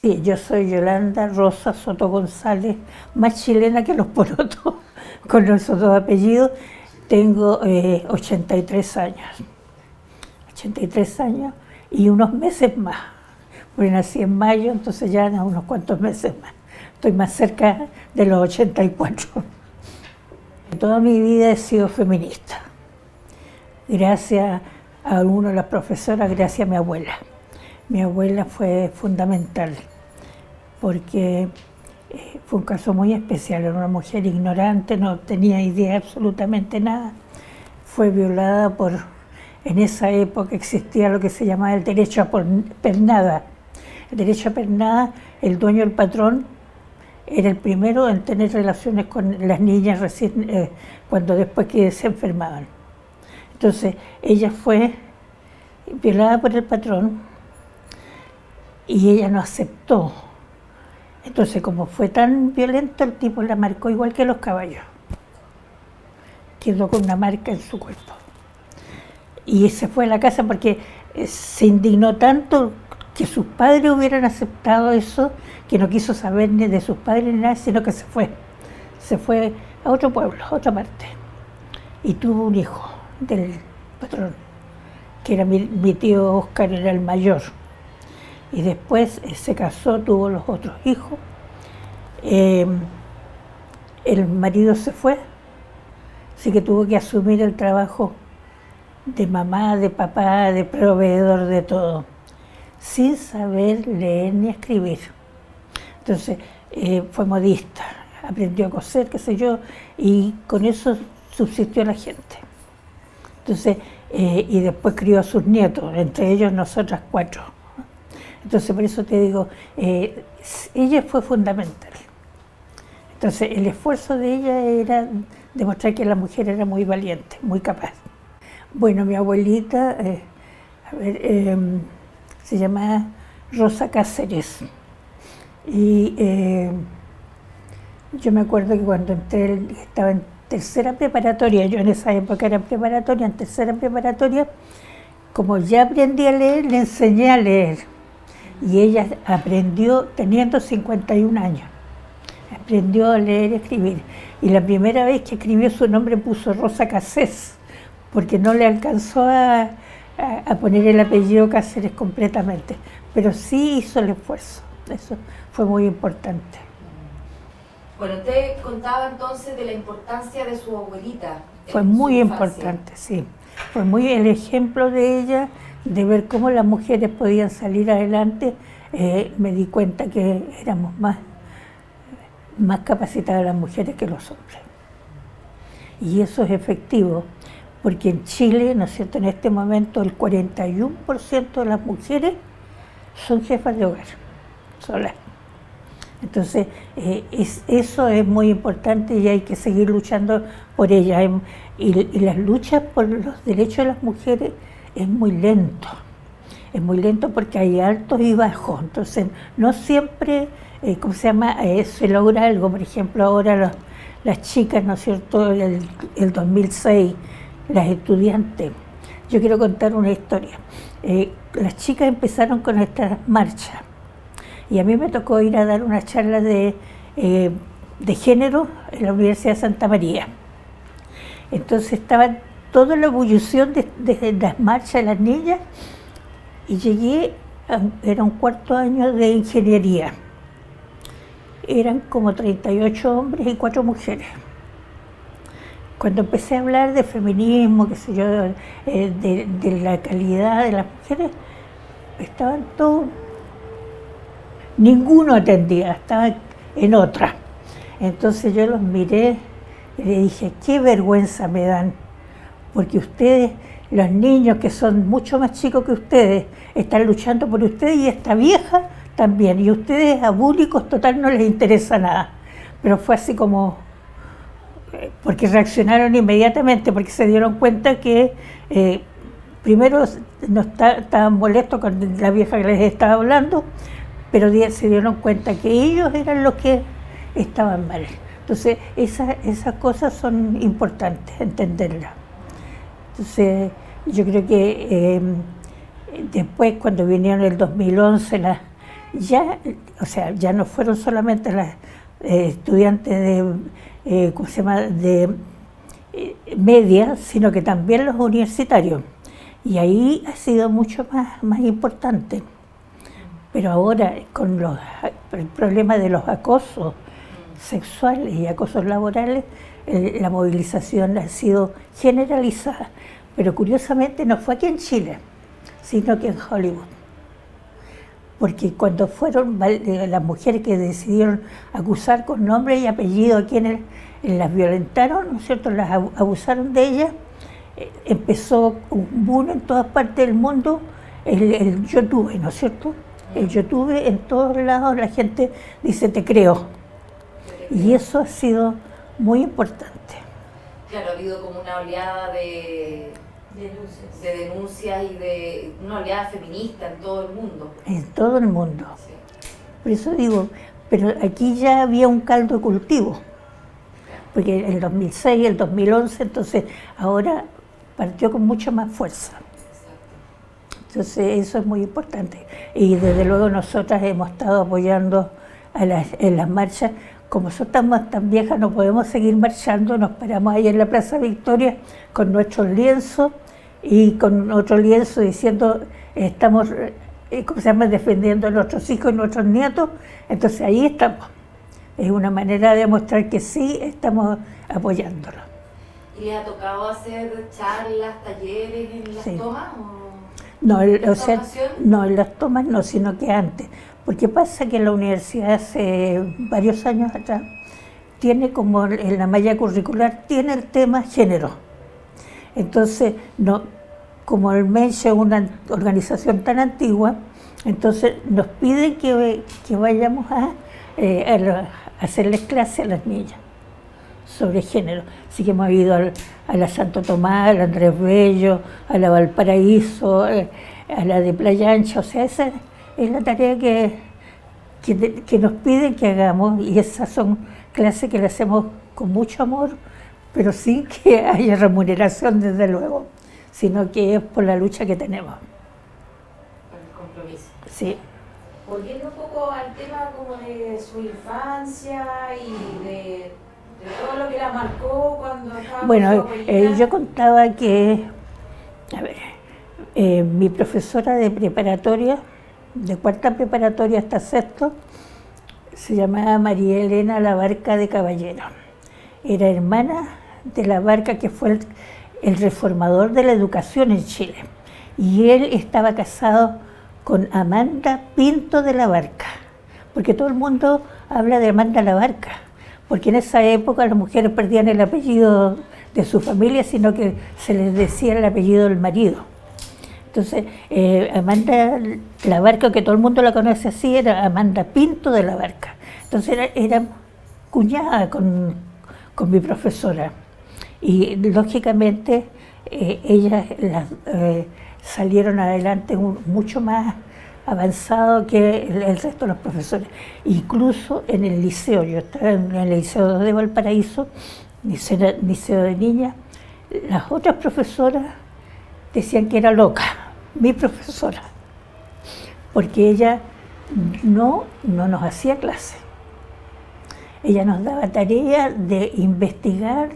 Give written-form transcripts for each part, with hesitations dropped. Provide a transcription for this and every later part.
Sí, yo soy Yolanda Rosa Soto González, más chilena que los porotos, con esos dos apellidos. Tengo 83 años, 83 años y unos meses más, porque nací en mayo, entonces ya unos cuantos meses más. Estoy más cerca de los 84. Toda mi vida he sido feminista, gracias a una de las profesoras, gracias a mi abuela. Mi abuela fue fundamental, porque fue un caso muy especial, era una mujer ignorante, no tenía idea absolutamente nada. Fue violada en esa época existía lo que se llamaba el derecho a pernada. El derecho a pernada, el dueño, el patrón, era el primero en tener relaciones con las niñas recién, cuando después que se enfermaban. Entonces, ella fue violada por el patrón y ella no aceptó. Entonces, como fue tan violento, el tipo la marcó igual que los caballos. Quedó con una marca en su cuerpo. Y se fue a la casa porque se indignó tanto que sus padres hubieran aceptado eso, que no quiso saber ni de sus padres ni nada, sino que se fue. Se fue a otro pueblo, a otra parte. Y tuvo un hijo del patrón, que era mi tío Oscar, era el mayor. Y después se casó, tuvo los otros hijos. El marido se fue, así que tuvo que asumir el trabajo de mamá, de papá, de proveedor, de todo, sin saber leer ni escribir. Entonces fue modista, aprendió a coser, qué sé yo, y con eso subsistió la gente. Entonces, y después crió a sus nietos, entre ellos nosotras 4. Entonces, por eso te digo, ella fue fundamental. Entonces, el esfuerzo de ella era demostrar que la mujer era muy valiente, muy capaz. Bueno, mi abuelita, se llamaba Rosa Cáceres. Y yo me acuerdo que cuando entré, estaba en tercera preparatoria, yo en esa época era en preparatoria, en tercera preparatoria, como ya aprendí a leer, le enseñé a leer. Y ella aprendió teniendo 51 años. Aprendió a leer y escribir. Y la primera vez que escribió su nombre puso Rosa Cáceres, porque no le alcanzó a poner el apellido Cáceres completamente. Pero sí hizo el esfuerzo. Eso fue muy importante. Bueno, usted contaba entonces de la importancia de su abuelita. Fue muy importante, sí. Fue muy el ejemplo de ella, de ver cómo las mujeres podían salir adelante. Me di cuenta que éramos más capacitadas las mujeres que los hombres. Y eso es efectivo, porque en Chile, ¿no es cierto?, en este momento el 41% de las mujeres son jefas de hogar, solas. Entonces, eso es muy importante y hay que seguir luchando por ellas. Y las luchas por los derechos de las mujeres es muy lento. Es muy lento porque hay altos y bajos. Entonces, no siempre, se logra algo. Por ejemplo, ahora las chicas, ¿no es cierto?, el 2006, las estudiantes. Yo quiero contar una historia. Las chicas empezaron con estas marchas. Y a mí me tocó ir a dar una charla de género en la Universidad de Santa María. Entonces estaba toda la ebullición de las marchas de las niñas y llegué, era un cuarto año de ingeniería. Eran como 38 hombres y 4 mujeres. Cuando empecé a hablar de feminismo, qué sé yo, de la calidad de las mujeres, estaban todos. Ninguno atendía, estaba en otra. Entonces yo los miré y le dije, qué vergüenza me dan, porque ustedes, los niños que son mucho más chicos que ustedes, están luchando por ustedes y esta vieja también, y ustedes abúlicos total no les interesa nada. Pero fue así como, porque reaccionaron inmediatamente, porque se dieron cuenta que primero no estaban molestos con la vieja que les estaba hablando, pero se dieron cuenta que ellos eran los que estaban mal. Entonces, esas cosas son importantes, entenderlas. Entonces, yo creo que después, cuando vinieron en el 2011 ya, o sea, ya no fueron solamente las estudiantes de, ¿cómo se llama?, de media, sino que también los universitarios. Y ahí ha sido mucho más importante. Pero ahora, con el problema de los acosos sexuales y acosos laborales, la movilización ha sido generalizada. Pero curiosamente no fue aquí en Chile, sino que en Hollywood. Porque cuando fueron las mujeres que decidieron acusar con nombre y apellido a quienes las violentaron, ¿no es cierto?, las abusaron de ellas, empezó un boom en todas partes del mundo, el YouTube, ¿no es cierto? El YouTube, en todos lados la gente dice te creo. Y eso ha sido muy importante. Claro, ha habido como una oleada de denuncias y de una oleada feminista en todo el mundo. En todo el mundo. Sí. Por eso digo, pero aquí ya había un caldo de cultivo. Porque en el 2006, el 2011, entonces ahora partió con mucha más fuerza. Entonces eso es muy importante. Y desde luego nosotras hemos estado apoyando en las marchas. Como estamos tan viejas, no podemos seguir marchando, nos paramos ahí en la Plaza Victoria con nuestros lienzos y con otro lienzo diciendo estamos, ¿cómo se llama?, defendiendo a nuestros hijos y nuestros nietos. Entonces ahí estamos. Es una manera de demostrar que sí estamos apoyándolo. ¿Y les ha tocado hacer charlas, talleres en las Sí. tomas? No, no, en las tomas no, sino que antes. Porque pasa que la universidad hace varios años atrás tiene como en la malla curricular, tiene el tema género. Entonces, no, como el MENCHE es una organización tan antigua, entonces nos piden que vayamos a hacerles clase a las niñas sobre género. Así que hemos ido a la Santo Tomás, a la Andrés Bello, a la Valparaíso, a la de Playa Ancha. O sea, esa es la tarea que nos piden que hagamos, y esas son clases que le hacemos con mucho amor, pero sin que haya remuneración, desde luego, sino que es por la lucha que tenemos. Por el compromiso. Sí. Volviendo un poco al tema como de su infancia y de todo lo que la marcó cuando estaba Bueno, con su abuelita. yo contaba que, a ver, mi profesora de preparatoria, de cuarta preparatoria hasta sexto, se llamaba María Elena Labarca de Caballero. Era hermana de Labarca, que fue el reformador de la educación en Chile. Y él estaba casado con Amanda Pinto de Labarca, porque todo el mundo habla de Amanda Labarca, porque en esa época las mujeres perdían el apellido de su familia, sino que se les decía el apellido del marido. Entonces, Amanda Labarca, que todo el mundo la conoce así, era Amanda Pinto de Labarca. Entonces era cuñada con mi profesora. Y lógicamente ellas salieron adelante mucho más avanzado que el resto de los profesores. Incluso en el liceo, yo estaba en el Liceo de Valparaíso, liceo de niñas, las otras profesoras decían que era loca, mi profesora, porque ella no nos hacía clase. Ella nos daba tarea de investigar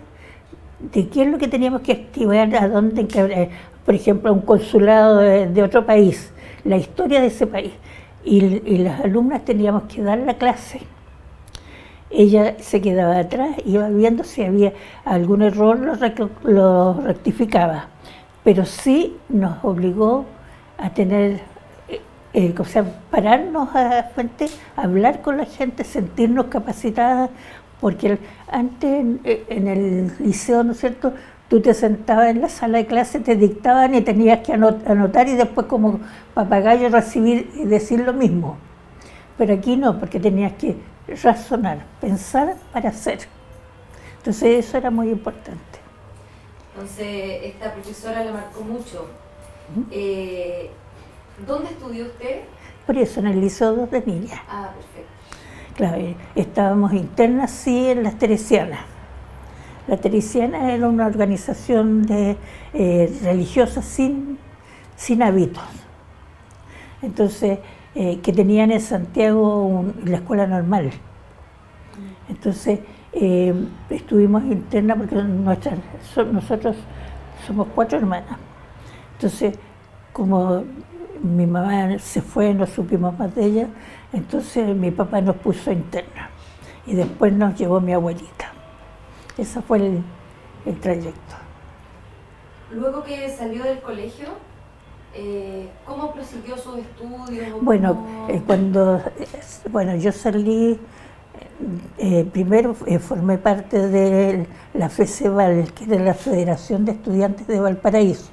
de qué es lo que teníamos que activar, a dónde, por ejemplo, a un consulado de otro país, la historia de ese país. Y las alumnas teníamos que dar la clase. Ella se quedaba atrás, iba viendo si había algún error, lo rectificaba. Pero sí nos obligó a tener, o sea, pararnos a frente, hablar con la gente, sentirnos capacitadas, porque antes en el liceo, ¿no es cierto?, tú te sentabas en la sala de clase, te dictaban y tenías que anotar y después como papagayo recibir y decir lo mismo. Pero aquí no, porque tenías que razonar, pensar para hacer. Entonces eso era muy importante. Entonces, esta profesora la marcó mucho. ¿Dónde estudió usted? Por eso, en el Liceo 2 de Niñas. Ah, perfecto. Claro, estábamos internas, sí, en las Teresianas. La Teresiana era una organización religiosa sin hábitos. Entonces, que tenían en Santiago la escuela normal. Entonces estuvimos internas porque nosotros somos 4 hermanas. Entonces, como mi mamá se fue, no supimos más de ella, entonces mi papá nos puso interna y después nos llevó mi abuelita. Ese fue el trayecto. Luego que salió del colegio, ¿cómo prosiguió sus estudios? Bueno, yo salí, primero formé parte de la FECEVAL, que era la Federación de Estudiantes de Valparaíso.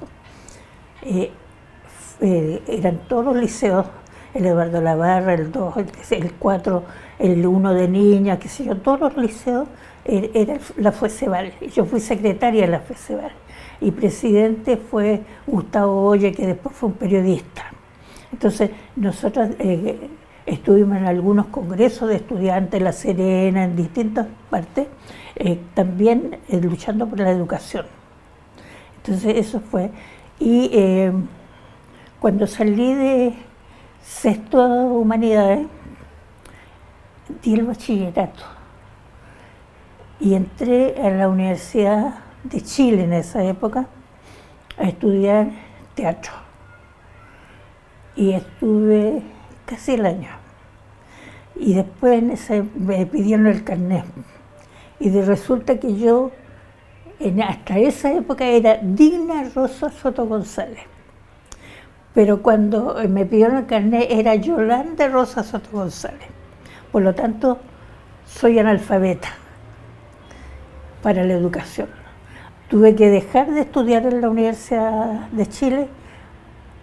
Eran todos los liceos, el Eduardo Labarra, el 2, el 4, el 1 de niñas, qué sé yo, todos los liceos era la FECEVAL. Yo fui secretaria de la FECEVAL y presidente fue Gustavo Oye, que después fue un periodista. Entonces nosotros estuvimos en algunos congresos de estudiantes, en La Serena, en distintas partes, también luchando por la educación. Entonces eso fue. Y cuando salí de sexto Humanidades, di el bachillerato y entré a la Universidad de Chile en esa época a estudiar teatro. Y estuve casi el año. Y después me pidieron el carnet. Y resulta que yo, hasta esa época, era Digna Rosa Soto González. Pero cuando me pidieron el carnet era Yolanda Rosa Soto González. Por lo tanto, soy analfabeta para la educación. Tuve que dejar de estudiar en la Universidad de Chile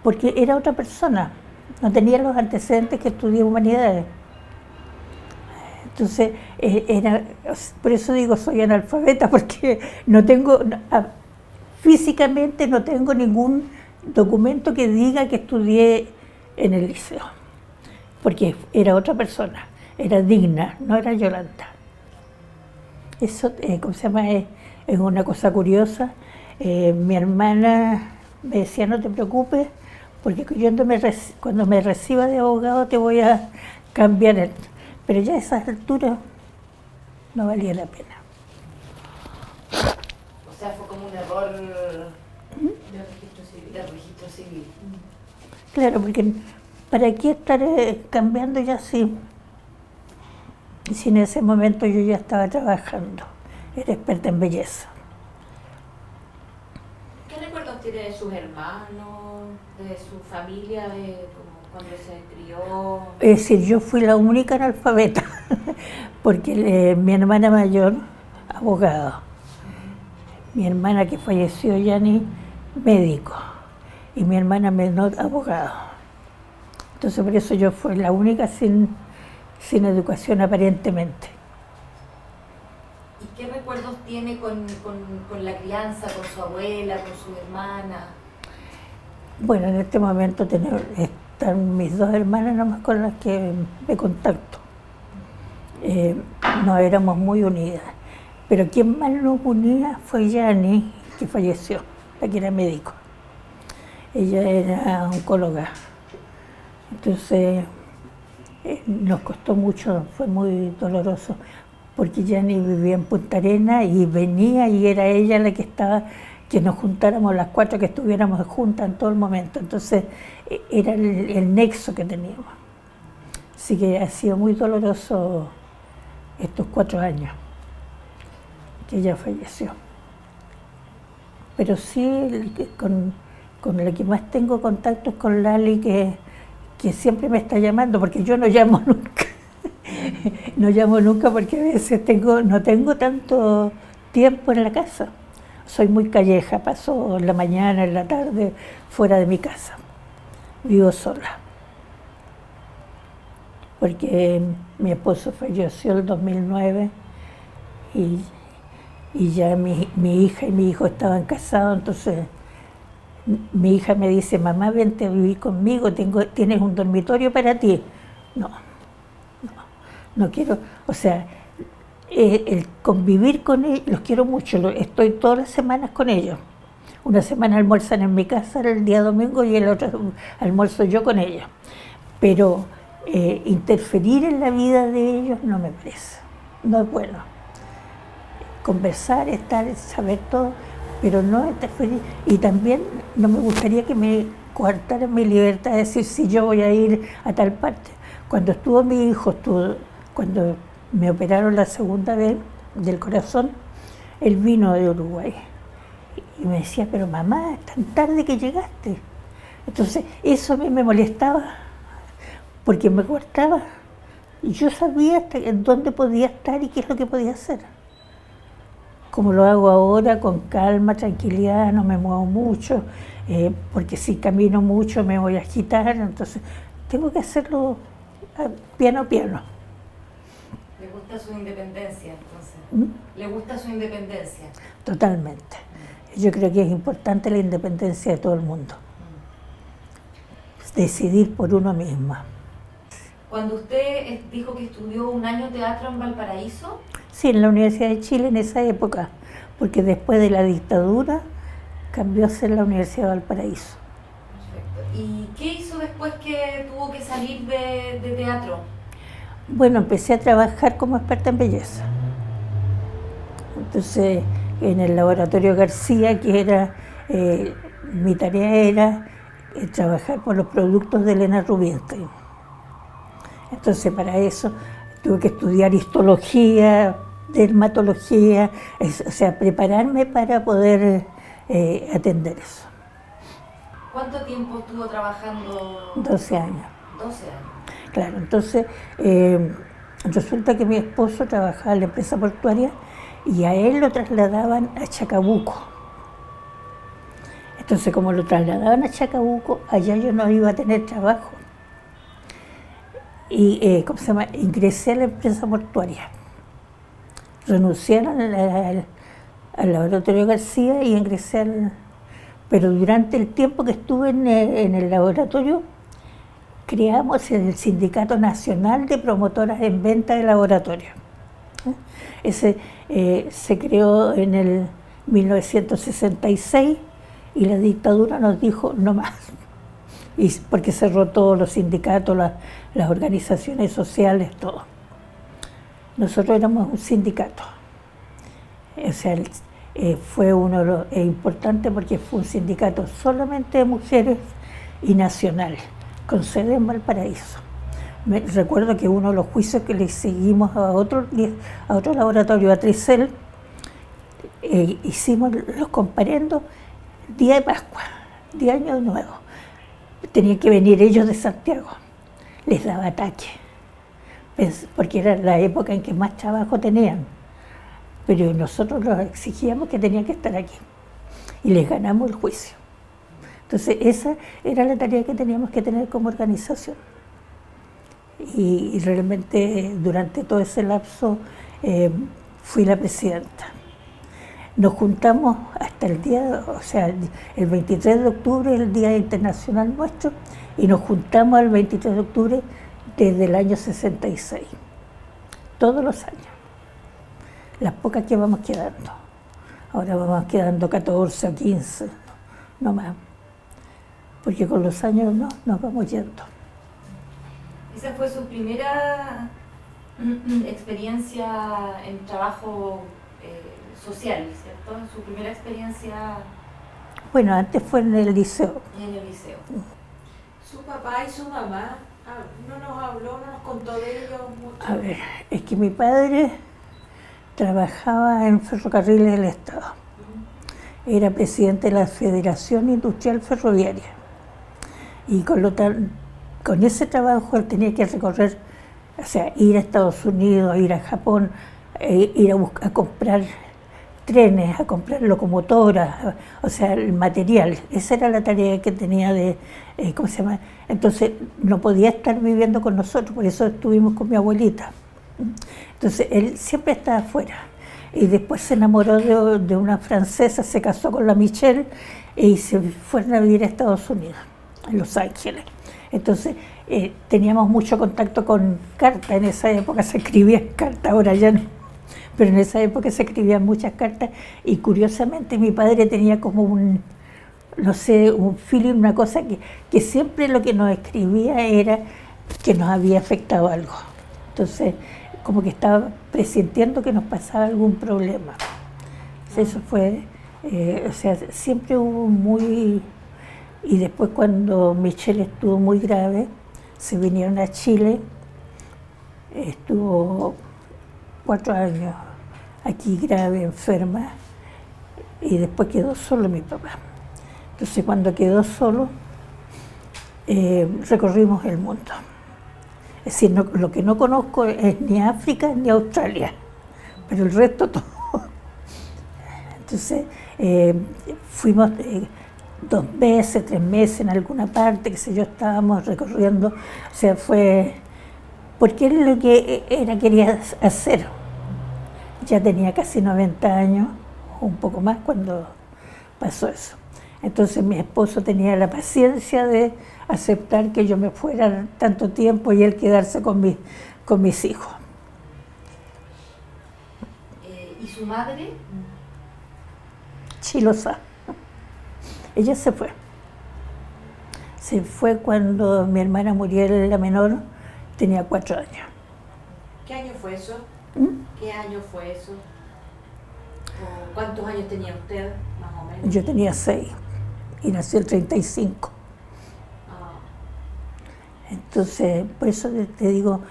porque era otra persona. No tenía los antecedentes que estudié Humanidades. Entonces, por eso digo soy analfabeta, porque físicamente no tengo ningún documento que diga que estudié en el liceo, porque era otra persona, era Digna, no era Yolanda. Eso, ¿cómo se llama? Es una cosa curiosa. Mi hermana me decía, no te preocupes, porque cuando me reciba de abogado te voy a cambiar. Pero ya a esas alturas no valía la pena. O sea, fue como un error del registro civil. Claro, porque ¿para qué estar cambiando ya si en ese momento yo ya estaba trabajando? Era experta en belleza. ¿Qué recuerdos tiene de sus hermanos, de su familia, de cuando se crió? Es decir, yo fui la única analfabeta, porque mi hermana mayor, abogado, mi hermana que falleció, Yani, médico, y mi hermana menor, abogado. Entonces por eso yo fui la única sin educación aparentemente. ¿Y qué recuerdos tiene con la crianza, con su abuela, con su hermana? Bueno, en este momento están mis 2 hermanas nomás con las que me contacto. No éramos muy unidas, pero quien más nos unía fue Yani, que falleció, la que era médico. Ella era oncóloga. Entonces nos costó mucho, fue muy doloroso, porque Yani vivía en Punta Arenas y venía y era ella la que estaba, que nos juntáramos las 4, que estuviéramos juntas en todo el momento. Entonces era el nexo que teníamos. Así que ha sido muy doloroso estos 4 años que ella falleció. Pero sí, con la que más tengo contacto es con Lali, que siempre me está llamando, porque yo no llamo nunca. No llamo nunca porque a veces no tengo tanto tiempo en la casa. Soy muy calleja, paso la mañana, en la tarde, fuera de mi casa. Vivo sola. Porque mi esposo falleció en 2009 y ya mi hija y mi hijo estaban casados, entonces mi hija me dice, mamá, vente a vivir conmigo, tienes un dormitorio para ti. No quiero, o sea, el convivir con ellos, los quiero mucho, estoy todas las semanas con ellos. Una semana almuerzan en mi casa el día domingo y el otro almuerzo yo con ellos. pero interferir en la vida de ellos no me parece, no es bueno. Conversar, estar, saber todo, pero no interferir. Y también no me gustaría que me coartaran mi libertad de decir si yo voy a ir a tal parte. Cuando estuvo mi hijo, cuando me operaron la segunda vez del corazón, él vino de Uruguay y me decía, pero mamá, es tan tarde que llegaste. Entonces eso a mí me molestaba porque me coartaba. Yo sabía hasta dónde podía estar y qué es lo que podía hacer. Como lo hago ahora, con calma, tranquilidad, no me muevo mucho, porque si camino mucho me voy a agitar, entonces tengo que hacerlo piano a piano. ¿Le gusta su independencia entonces? ¿Le gusta su independencia? Totalmente. Yo creo que es importante la independencia de todo el mundo. Decidir por uno mismo. Cuando usted dijo que estudió un año teatro en Valparaíso. Sí, en la Universidad de Chile en esa época, porque después de la dictadura cambió a ser la Universidad de Valparaíso. Perfecto. ¿Y qué hizo después que tuvo que salir de teatro? Bueno, empecé a trabajar como experta en belleza. Entonces, en el laboratorio García, que era, mi tarea era trabajar por los productos de Elena Rubinstein. Entonces, para eso tuve que estudiar histología, dermatología, o sea, prepararme para poder atender eso. ¿Cuánto tiempo estuvo trabajando? 12 años. 12 años. Claro, entonces resulta que mi esposo trabajaba en la empresa portuaria y a él lo trasladaban a Chacabuco. Entonces, como lo trasladaban a Chacabuco, allá yo no iba a tener trabajo. Y, ¿cómo se llama? Ingresé a la empresa portuaria. Renuncié al laboratorio García y ingresé al... Pero durante el tiempo que estuve en el laboratorio, creamos el Sindicato Nacional de Promotoras en Venta de Laboratorio. Ese se creó en el 1966 y la dictadura nos dijo no más. Y porque cerró todos los sindicatos, las organizaciones sociales, todo. Nosotros éramos un sindicato. O sea, fue uno de los importante porque fue un sindicato solamente de mujeres y nacional, con sede en Valparaíso. Recuerdo que uno de los juicios que le seguimos a otro laboratorio, a Tricel, hicimos los comparendos día de Pascua, día de Año Nuevo. Tenían que venir ellos de Santiago, les daba ataque, porque era la época en que más trabajo tenían, pero nosotros los exigíamos que tenían que estar aquí y les ganamos el juicio. Entonces esa era la tarea que teníamos que tener como organización. Y realmente durante todo ese lapso fui la presidenta. Nos juntamos hasta el día, o sea, el 23 de octubre, el Día Internacional nuestro, y nos juntamos el 23 de octubre desde el año 66, todos los años, las pocas que vamos quedando. Ahora vamos quedando 14 o 15, no más, porque con los años nos vamos yendo. ¿Esa fue su primera experiencia en trabajo social, cierto? ¿Su primera experiencia? Bueno, antes fue en el liceo. En el liceo. ¿Su papá y su mamá no nos habló, no nos contó de ellos mucho? A ver, es que mi padre trabajaba en Ferrocarriles del Estado. Era presidente de la Federación Industrial Ferroviaria. Y con ese trabajo él tenía que recorrer, o sea, ir a Estados Unidos, ir a Japón, ir a comprar trenes, a comprar locomotoras, o sea, el material. Esa era la tarea que tenía de, ¿cómo se llama? Entonces no podía estar viviendo con nosotros, por eso estuvimos con mi abuelita. Entonces él siempre estaba afuera. Y después se enamoró de una francesa, se casó con la Michelle y se fueron a vivir a Estados Unidos, en Los Ángeles. Entonces teníamos mucho contacto con cartas, en esa época se escribían cartas, ahora ya no. Pero en esa época se escribían muchas cartas y curiosamente mi padre tenía como un feeling, una cosa que siempre lo que nos escribía era que nos había afectado algo. Entonces, como que estaba presintiendo que nos pasaba algún problema. Eso fue, o sea, siempre hubo muy... Y después cuando Michelle estuvo muy grave, se vinieron a Chile, estuvo 4 años aquí grave, enferma, y después quedó solo mi papá. Entonces cuando quedó solo, recorrimos el mundo. Es decir, lo que no conozco es ni África ni Australia, pero el resto todo. Entonces fuimos 2 meses, 3 meses en alguna parte, qué sé yo, estábamos recorriendo, o sea, fue porque era lo que quería hacer. Ya tenía casi 90 años, un poco más cuando pasó eso. Entonces mi esposo tenía la paciencia de aceptar que yo me fuera tanto tiempo y él quedarse con mis hijos. ¿Y su madre? Chilosa. Ella se fue. Se fue cuando mi hermana Muriel, la menor, tenía 4 años. ¿Qué año fue eso? ¿Mm? ¿Qué año fue eso? ¿O cuántos años tenía usted, más o menos? Yo tenía 6 y nació el 35. Entonces, por eso te digo,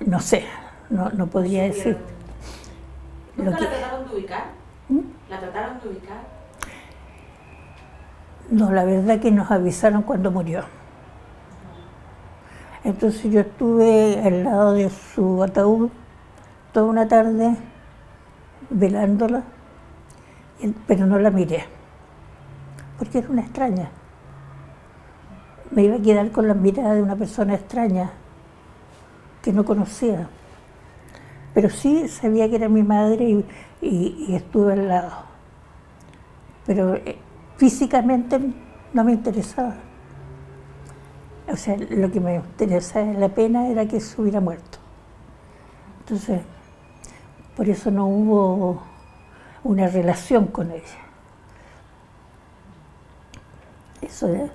no sé, no podría decir. ¿Nunca la trataron de ubicar? ¿Mm? ¿La trataron de ubicar? No, la verdad que nos avisaron cuando murió. Entonces yo estuve al lado de su ataúd toda una tarde velándola, pero no la miré, porque era una extraña. Me iba a quedar con la mirada de una persona extraña que no conocía, pero sí sabía que era mi madre y estuve al lado, pero físicamente no me interesaba. O sea, lo que me interesaba, la pena era que se hubiera muerto. Entonces, por eso no hubo una relación con ella. Eso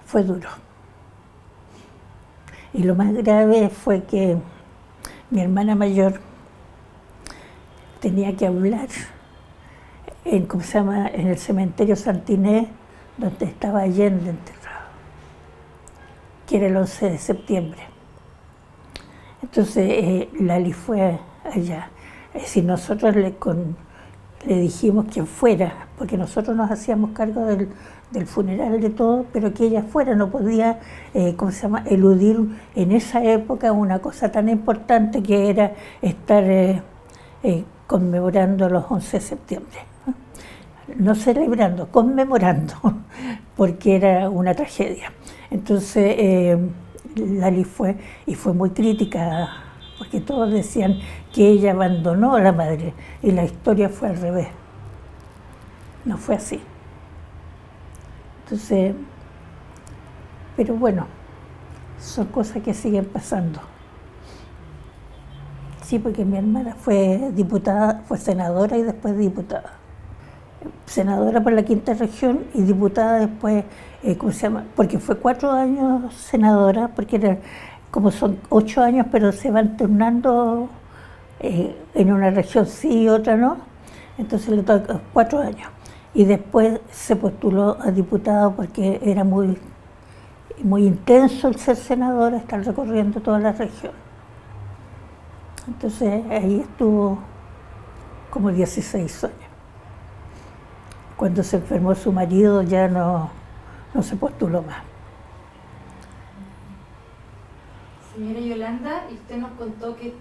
fue duro. Y lo más grave fue que mi hermana mayor tenía que hablar en el cementerio Santiné, donde estaba Allende enterrado, que era el 11 de septiembre. Entonces Lali fue allá. Es decir, nosotros le dijimos que fuera, porque nosotros nos hacíamos cargo del funeral de todo, pero que ella fuera, no podía eludir en esa época una cosa tan importante que era estar conmemorando los 11 de septiembre. No celebrando, conmemorando, porque era una tragedia. Entonces Lali fue, y fue muy crítica, porque todos decían que ella abandonó a la madre, y la historia fue al revés. No fue así. Entonces, pero bueno, son cosas que siguen pasando. Sí, porque mi hermana fue diputada, fue senadora y después diputada. Senadora por la Quinta Región y diputada después, porque fue 4 años senadora, porque era, como son 8 años, pero se van turnando, en una región sí y otra no, entonces le toca 4 años. Y después se postuló a diputada porque era muy intenso el ser senadora, estar recorriendo toda la región. Entonces ahí estuvo como 16 años. Cuando se enfermó su marido ya no se postuló más. Señora Yolanda, y usted nos contó que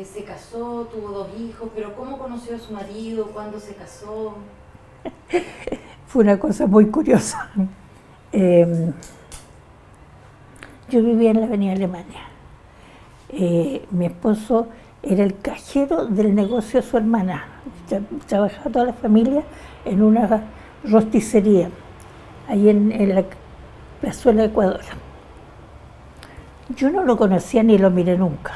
se casó, tuvo 2 hijos, pero ¿cómo conoció a su marido? ¿Cuándo se casó? Fue una cosa muy curiosa. Yo vivía en la Avenida Alemania. Mi esposo era el cajero del negocio de su hermana. Trabajaba toda la familia en una rosticería, ahí en la plazuela de Ecuador. Yo no lo conocía ni lo miré nunca.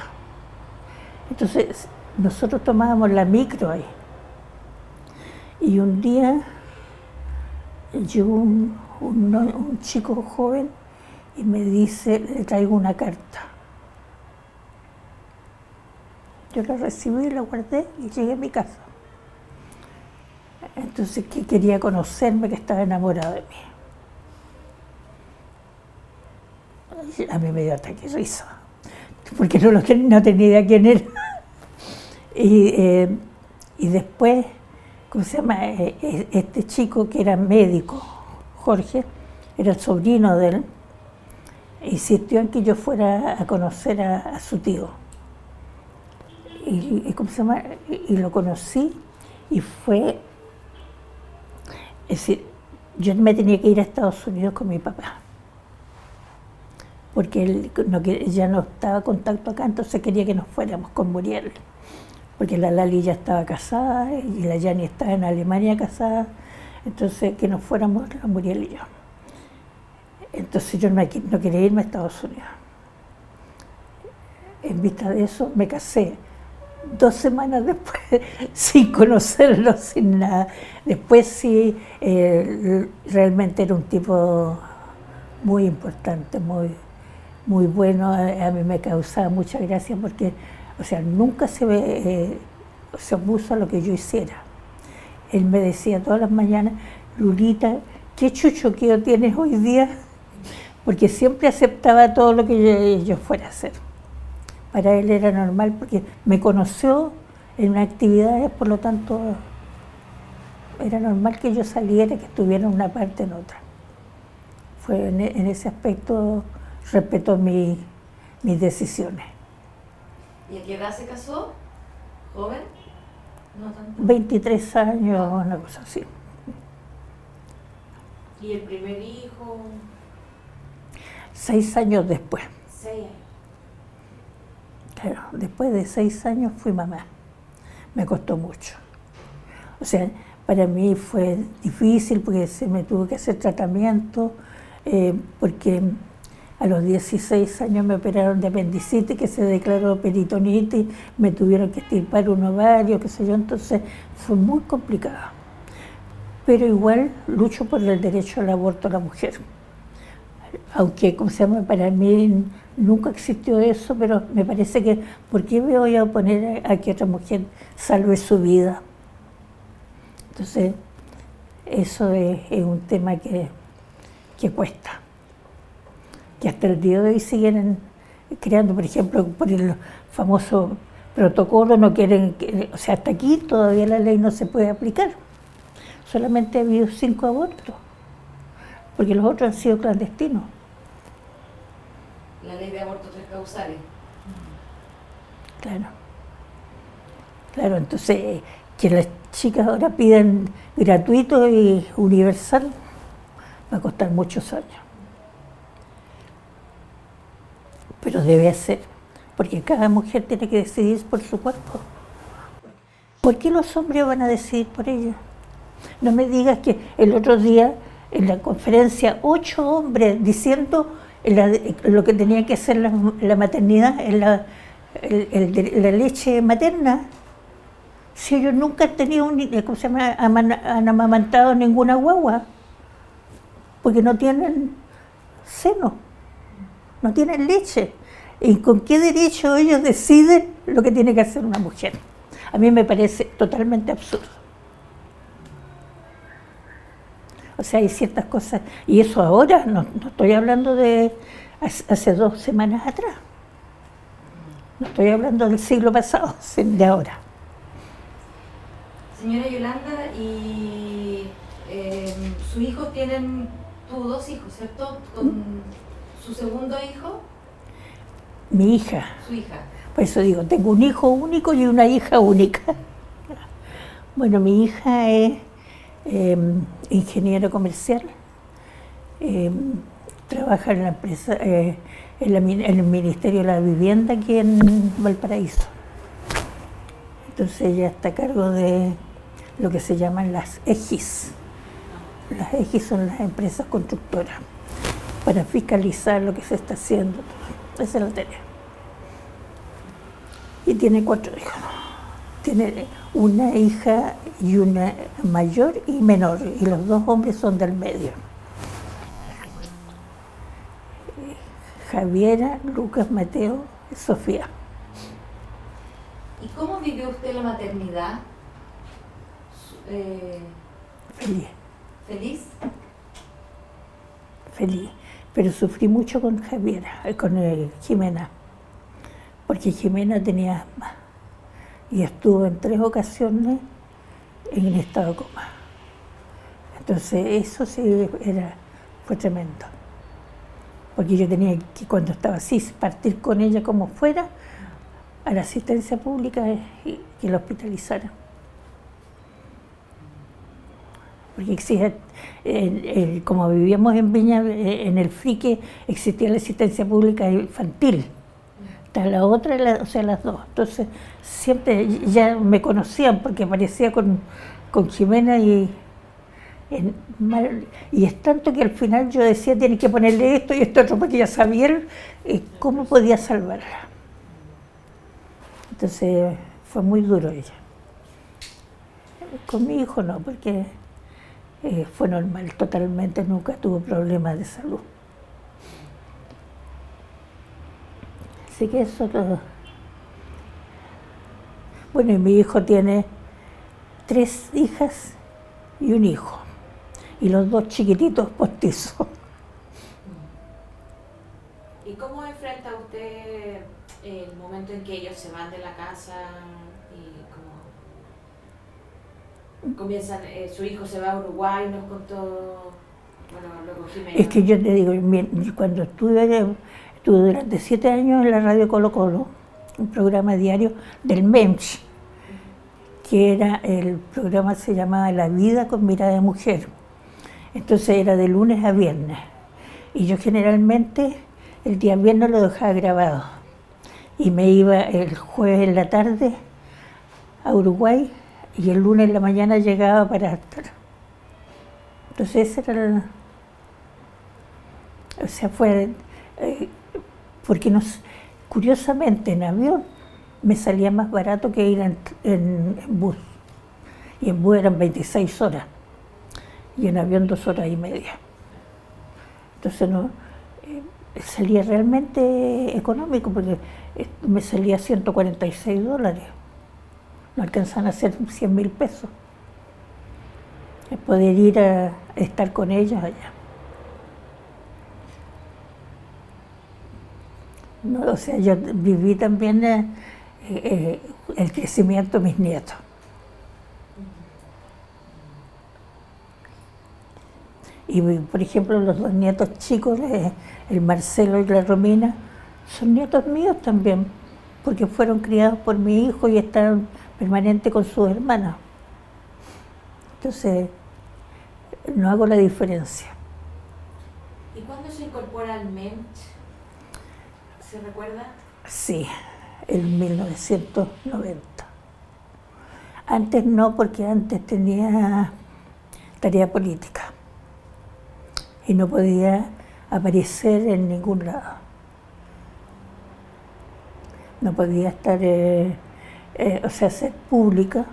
Entonces, nosotros tomábamos la micro ahí. Y un día llegó un chico joven y me dice, le traigo una carta. Yo la recibí, la guardé y llegué a mi casa. Entonces, que quería conocerme, que estaba enamorado de mí. A mí me dio ataque de risa, porque no tenía idea quién era. Y después, ¿cómo se llama? Este chico que era médico, Jorge, era el sobrino de él, insistió en que yo fuera a conocer a su tío. ¿Cómo se llama? Y lo conocí y fue, es decir, yo me tenía que ir a Estados Unidos con mi papá, porque él ya no estaba en contacto acá, entonces quería que nos fuéramos con Muriel, porque la Lali ya estaba casada y la Yani estaba en Alemania casada, entonces que nos fuéramos la Muriel y yo. Entonces yo no quería irme a Estados Unidos. En vista de eso me casé 2 semanas después, sin conocerlo, sin nada. Después sí, realmente era un tipo muy importante, muy bueno. A mí me causaba mucha gracia porque, o sea, nunca se opuso a lo que yo hiciera. Él me decía todas las mañanas, Lulita, ¿qué chuchoqueo tienes hoy día? Porque siempre aceptaba todo lo que yo fuera a hacer. Para él era normal porque me conoció en una actividad, por lo tanto era normal que yo saliera, que estuviera en una parte en otra. Fue en ese aspecto, respetó mis decisiones. ¿Y a qué edad se casó? ¿Joven? No tanto. 23 años, una cosa así. ¿Y el primer hijo? 6 años después. 6 años. Claro, después de 6 años fui mamá. Me costó mucho. O sea, para mí fue difícil porque se me tuvo que hacer tratamiento, porque a los 16 años me operaron de apendicitis, que se declaró peritonitis, me tuvieron que extirpar un ovario, qué sé yo, entonces fue muy complicado. Pero igual lucho por el derecho al aborto a la mujer. Aunque, ¿cómo se llama? Para mí nunca existió eso, pero me parece que, ¿por qué me voy a oponer a que otra mujer salve su vida? Entonces, eso es un tema que cuesta. Que hasta el día de hoy siguen creando, por ejemplo, por el famoso protocolo, no quieren, o sea, hasta aquí todavía la ley no se puede aplicar. Solamente ha habido 5 abortos, porque los otros han sido clandestinos. La ley de aborto 3 causales. Claro. Claro, entonces que las chicas ahora piden gratuito y universal va a costar muchos años. Pero debe ser, porque cada mujer tiene que decidir por su cuerpo. ¿Por qué los hombres van a decidir por ella? No me digas que el otro día en la conferencia 8 hombres diciendo lo que tenía que hacer la maternidad, la leche materna. Si ellos nunca han tenido, ¿cómo se llama?, han amamantado ninguna guagua, porque no tienen seno, no tienen leche. ¿Y con qué derecho ellos deciden lo que tiene que hacer una mujer? A mí me parece totalmente absurdo. O sea, hay ciertas cosas, y eso ahora, no estoy hablando de hace 2 semanas atrás, no estoy hablando del siglo pasado, de ahora. Señora Yolanda, y sus hijos tuvo 2 hijos, ¿cierto? ¿Con su segundo hijo? Mi hija. Su hija. Por eso digo, tengo un hijo único y una hija única. Bueno, mi hija es ingeniero comercial, trabaja en la empresa, en el Ministerio de la Vivienda aquí en Valparaíso. Entonces ella está a cargo de lo que se llaman las EGIS. Las EGIS son las empresas constructoras, para fiscalizar lo que se está haciendo. Esa es la tarea. Y tiene 4 hijos. Tiene una hija y una mayor y menor, y los 2 hombres son del medio. Javiera, Lucas, Mateo, Sofía. ¿Y cómo vivió usted la maternidad? Feliz. ¿Feliz? Feliz. Pero sufrí mucho con Javiera, con Jimena, porque Jimena tenía asma y estuvo en 3 ocasiones en estado de coma. Entonces eso sí fue tremendo, porque yo tenía que, cuando estaba así, partir con ella como fuera a la asistencia pública y que la hospitalizaran. Porque existía, como vivíamos en Viña, en el Frique, existía la asistencia pública infantil. Está la otra, o sea, las dos. Entonces, siempre ya me conocían porque aparecía con Jimena y es tanto que al final yo decía, tienen que ponerle esto y esto otro, porque ya sabía cómo podía salvarla. Entonces, fue muy duro ella. Con mi hijo no, porque fue normal totalmente, nunca tuvo problemas de salud. Así que eso todo. Bueno, y mi hijo tiene 3 hijas y un hijo, y los 2 chiquititos postizos. ¿Y cómo enfrenta usted el momento en que ellos se van de la casa y cómo comienzan, su hijo se va a Uruguay, nos contó, bueno, luego Jimena? Es que yo te digo, cuando estuve durante 7 años en la radio Colo Colo, un programa diario del MEMS, que era, el programa se llamaba La Vida con Mirada de Mujer. Entonces era de lunes a viernes. Y yo generalmente el día viernes lo dejaba grabado. Y me iba el jueves en la tarde a Uruguay y el lunes en la mañana llegaba para estar. Entonces ese era o sea, fue porque curiosamente en avión me salía más barato que ir en bus. Y en bus eran 26 horas y en avión 2 horas y media. Entonces no, salía realmente económico porque me salía $146. No alcanzan a ser 100.000 pesos. Poder ir a estar con ellos allá. No, o sea, yo viví también el crecimiento de mis nietos. Y por ejemplo, los 2 nietos chicos, el Marcelo y la Romina, son nietos míos también, porque fueron criados por mi hijo y están permanente con sus hermanas. Entonces, no hago la diferencia. ¿Y cuándo se incorpora al MEMS? ¿Se recuerda? Sí, en 1990. Antes no, porque antes tenía tarea política y no podía aparecer en ningún lado. No podía estar, o sea, ser pública,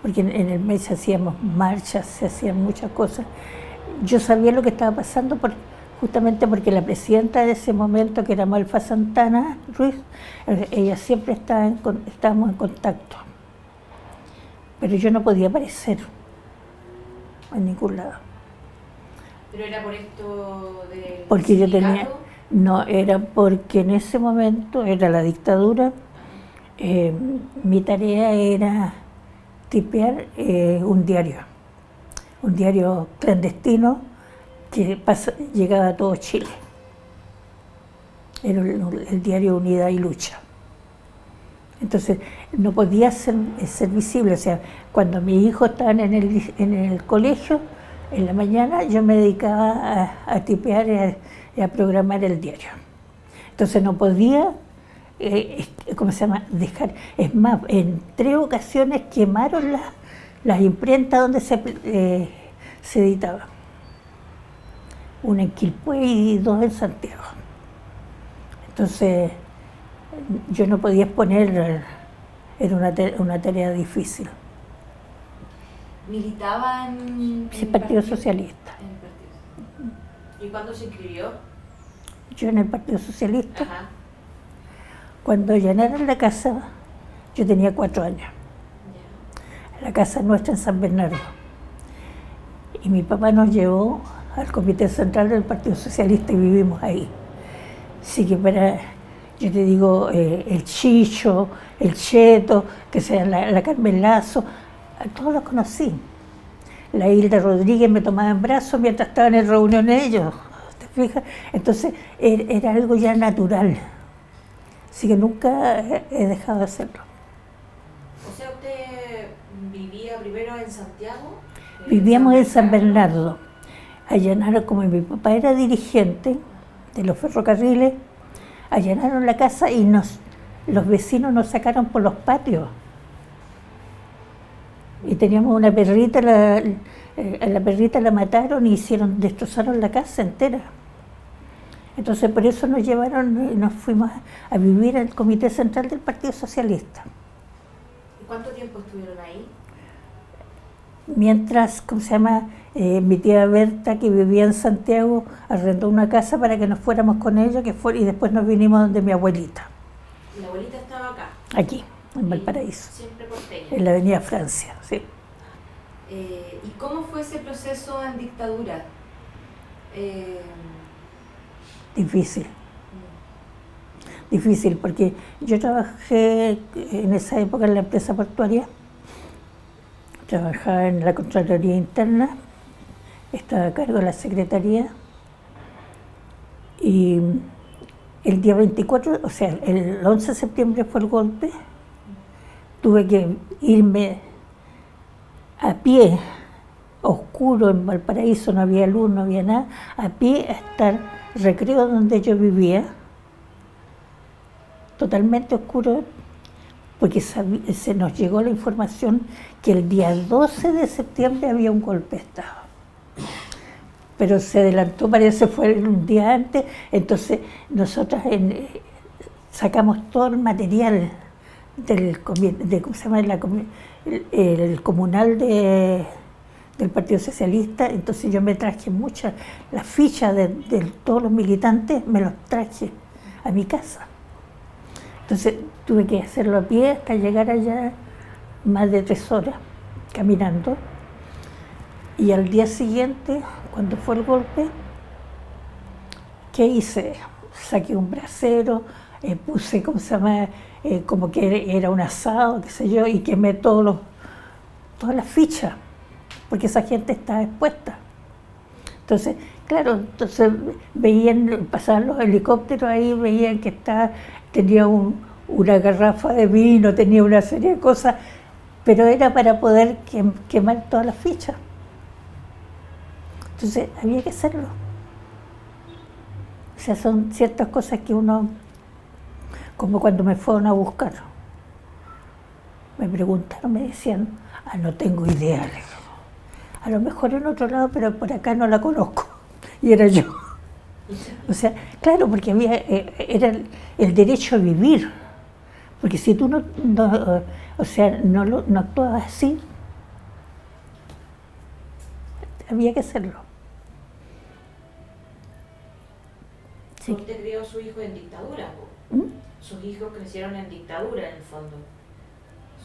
porque en el mes hacíamos marchas, se hacían muchas cosas. Yo sabía lo que estaba pasando justamente porque la presidenta de ese momento, que era Malfa Santana Ruiz, ella siempre estábamos en contacto. Pero yo no podía aparecer en ningún lado. ¿Pero era por esto del Porque yo tenía... sindicato? No, era porque en ese momento era la dictadura. Mi tarea era tipear un diario clandestino que llegaba a todo Chile. Era el diario Unidad y Lucha. Entonces no podía ser visible, o sea, cuando mis hijos estaban en el colegio, en la mañana yo me dedicaba a tipear y a programar el diario. Entonces no podía, ¿cómo se llama?, dejar. Es más, en 3 ocasiones quemaron las imprentas donde se editaba. Una en Quilpué y 2 en Santiago. Entonces yo no podía exponer, era una tarea difícil. ¿Militaba en El Partido Socialista. En el Partido Socialista. ¿Y cuándo se inscribió? yo en el Partido Socialista. Ajá. Cuando allanaron la casa, yo tenía 4 años. Ya. La casa nuestra en San Bernardo. Y mi papá nos llevó al Comité Central del Partido Socialista y vivimos ahí. Así que yo te digo, el Chicho, el Cheto, que sea la Carmen Lazo, a todos los conocí. La Hilda Rodríguez me tomaba en brazos mientras estaban en reuniones ellos, ¿te fijas? Entonces era algo ya natural. Así que nunca he dejado de hacerlo. O sea, ¿usted vivía primero en Santiago? Vivíamos en San Bernardo. Allanaron, como mi papá era dirigente de los ferrocarriles, allanaron la casa y los vecinos nos sacaron por los patios. Y teníamos una perrita, a la perrita la mataron y destrozaron la casa entera. Entonces por eso nos llevaron y nos fuimos a vivir al Comité Central del Partido Socialista. ¿Y cuánto tiempo estuvieron ahí? Mientras, ¿cómo se llama? Mi tía Berta, que vivía en Santiago, arrendó una casa para que nos fuéramos con ella, y después nos vinimos donde mi abuelita. ¿La abuelita estaba acá? Aquí, en Valparaíso. Siempre porteña. En la avenida Francia, sí. ¿Y cómo fue ese proceso en dictadura? Difícil. Difícil, porque yo trabajé en esa época en la empresa portuaria, trabajaba en la Contraloría Interna, estaba a cargo de la Secretaría, y el día 24, o sea, el 11 de septiembre fue el golpe, tuve que irme a pie, oscuro en Valparaíso, no había luz, no había nada, a pie hasta el Recreo donde yo vivía, totalmente oscuro, porque se nos llegó la información que el día 12 de septiembre había un golpe de Estado. Pero se adelantó, parece fue un día antes, entonces nosotras sacamos todo el material ¿cómo se llama? El comunal del Partido Socialista, entonces yo me traje muchas, las fichas de todos los militantes, me los traje a mi casa. Entonces tuve que hacerlo a pie hasta llegar allá, más de 3 horas caminando. Y al día siguiente, cuando fue el golpe, ¿qué hice? Saqué un brasero, puse, ¿cómo se llama? Como que era un asado, qué sé yo, y quemé todas las fichas, porque esa gente estaba expuesta. Entonces, claro, pasaban los helicópteros ahí, veían que tenía una garrafa de vino, tenía una serie de cosas, pero era para poder quemar todas las fichas. Entonces, había que hacerlo. O sea, son ciertas cosas que uno, como cuando me fueron a buscar, me preguntaron, me decían, no tengo idea, a lo mejor en otro lado, pero por acá no la conozco, y era yo. O sea, claro, porque era el derecho a vivir, porque si tú no actuabas así, había que hacerlo. Sí. Usted crió a su hijo en dictadura, sus hijos crecieron en dictadura en el fondo.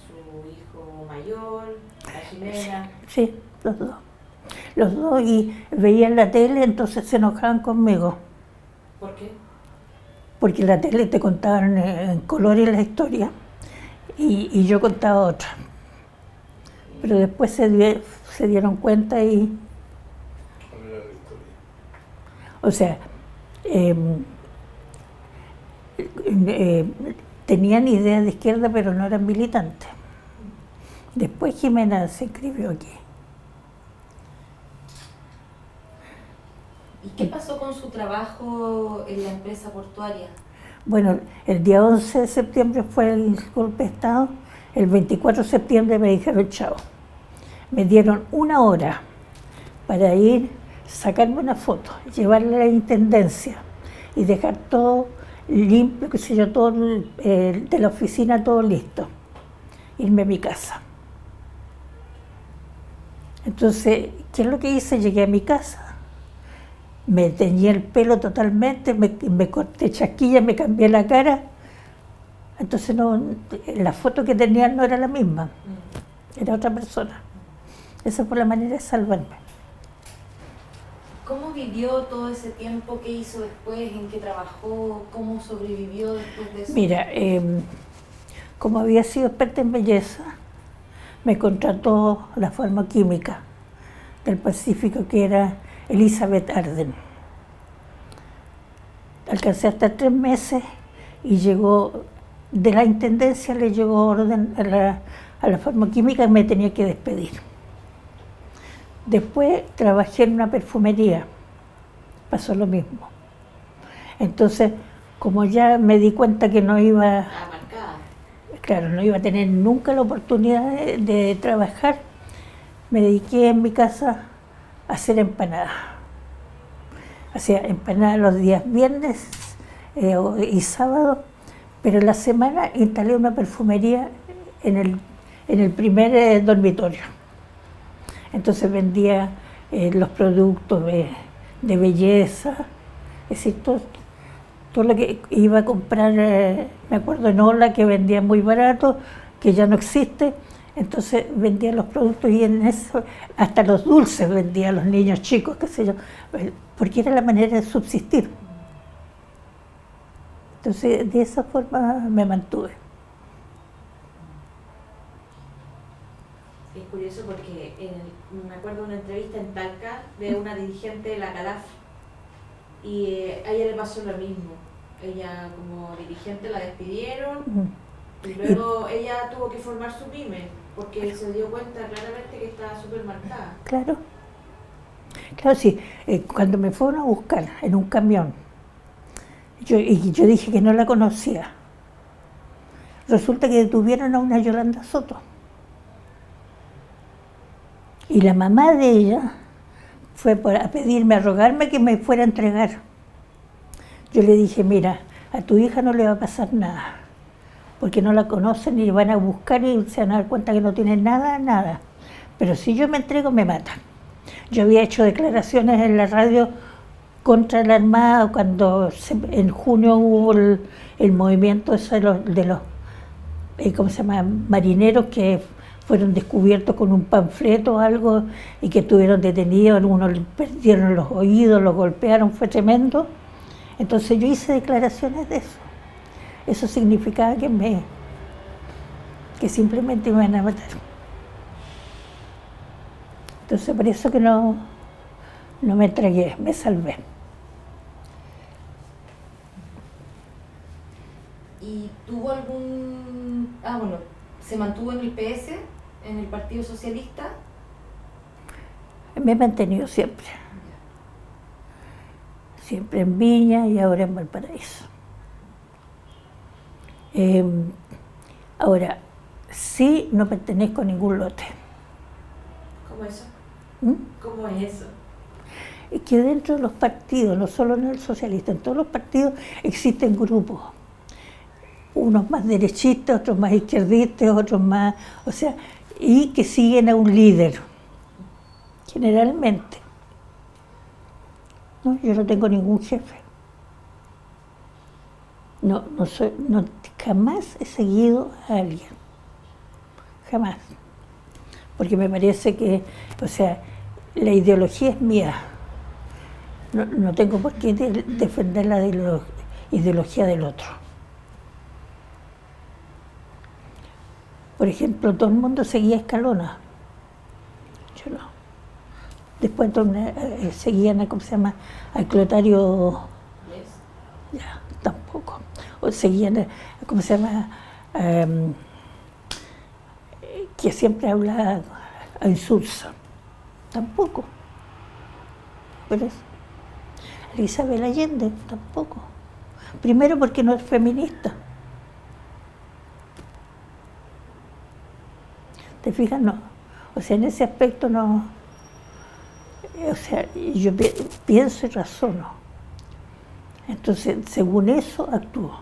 Su hijo mayor, la Jimena. Sí, los dos. Los dos, y veían la tele, entonces se enojaban conmigo. ¿Por qué? Porque en la tele te contaban en colores la historia y yo contaba otra. Pero después se dieron cuenta y... ¿Cuál era la historia? O sea, tenían ideas de izquierda, pero no eran militantes. Después Jimena se inscribió aquí. ¿Y qué pasó con su trabajo en la empresa portuaria? Bueno, el día 11 de septiembre fue el golpe de Estado, el 24 de septiembre me dijeron chao. Me dieron 1 hora para ir, sacarme una foto, llevarla a la intendencia y dejar todo limpio, qué sé yo, todo de la oficina, todo listo. Irme a mi casa. Entonces, ¿qué es lo que hice? Llegué a mi casa, me teñí el pelo totalmente, me corté chasquilla, me cambié la cara. Entonces la foto que tenía no era la misma, era otra persona. Esa fue la manera de salvarme. ¿Cómo vivió todo ese tiempo? ¿Qué hizo después? ¿En qué trabajó? ¿Cómo sobrevivió después de eso? Mira, como había sido experta en belleza, me contrató la farmaquímica del Pacífico, que era Elizabeth Arden. Alcancé hasta 3 meses y llegó, de la intendencia le llegó orden a la farmaquímica que me tenía que despedir. Después trabajé en una perfumería, pasó lo mismo. Entonces, como ya me di cuenta que no iba, claro, no iba a tener nunca la oportunidad de trabajar, me dediqué en mi casa a hacer empanadas. Hacía empanadas los días viernes y sábados, pero en la semana instalé una perfumería en el primer dormitorio. Entonces vendía los productos de belleza, es decir, todo lo que iba a comprar, me acuerdo en Ola que vendía muy barato, que ya no existe, entonces vendía los productos y en eso, hasta los dulces vendía a los niños chicos, qué sé yo, porque era la manera de subsistir. Entonces de esa forma me mantuve. Es curioso porque me acuerdo de una entrevista en Talca de una dirigente de la CADAF y a ella le pasó lo mismo. Ella como dirigente la despidieron y luego ella tuvo que formar su pyme porque se dio cuenta claramente que estaba súper marcada. Claro, claro, sí. Cuando me fueron a buscar en un camión, yo dije que no la conocía. Resulta que detuvieron a una Yolanda Soto. Y la mamá de ella fue a pedirme, a rogarme que me fuera a entregar. Yo le dije, mira, a tu hija no le va a pasar nada, porque no la conocen y van a buscar y se van a dar cuenta que no tienen nada. Pero si yo me entrego, me matan. Yo había hecho declaraciones en la radio contra la Armada cuando en junio hubo el movimiento ese de los ¿cómo se llama?, marineros que fueron descubiertos con un panfleto o algo y que estuvieron detenidos, algunos perdieron los oídos, los golpearon, fue tremendo. Entonces yo hice declaraciones de eso. Eso significaba que simplemente me iban a matar. Entonces por eso que no me entregué, me salvé. ¿Y tuvo algún... bueno, se mantuvo en el PS, en el Partido Socialista? Me he mantenido siempre. Siempre en Viña y ahora en Valparaíso. Ahora, sí no pertenezco a ningún lote. ¿Cómo eso? ¿Mm? ¿Cómo es eso? Es que dentro de los partidos, no solo en el socialista, en todos los partidos existen grupos. Unos más derechistas, otros más izquierdistas, otros más... O sea, y que siguen a un líder, generalmente. No, yo no tengo ningún jefe. Jamás he seguido a alguien. Jamás. Porque me parece que, o sea, la ideología es mía. No tengo por qué defender la ideología del otro. Por ejemplo, todo el mundo seguía a Escalona. Yo no. Después seguían ¿cómo se llama?, a Clotario. Ya, tampoco. O seguían ¿cómo se llama?, que siempre habla a Insulza. Tampoco. Pero a Isabel Allende tampoco. Primero porque no es feminista. ¿Te fijas? No. O sea, en ese aspecto no. O sea, yo pienso y razono. Entonces, según eso, actúo.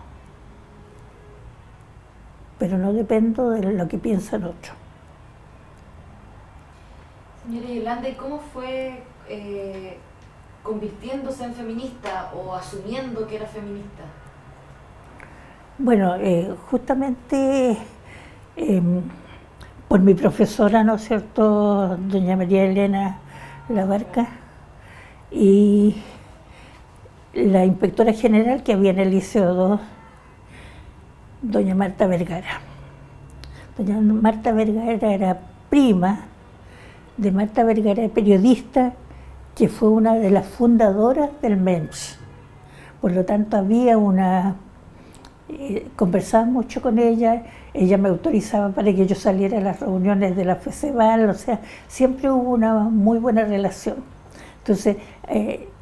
Pero no dependo de lo que piensan otros. Señora Yolanda, ¿y cómo fue convirtiéndose en feminista o asumiendo que era feminista? Bueno, justamente por mi profesora, ¿no es cierto?, doña María Elena Labarca, y la inspectora general que había en el Liceo 2, doña Marta Vergara. Doña Marta Vergara era prima de Marta Vergara, periodista, que fue una de las fundadoras del MEMS. Por lo tanto, había una... conversaba mucho con ella me autorizaba para que yo saliera a las reuniones de la FECEBAL, o sea, siempre hubo una muy buena relación. Entonces,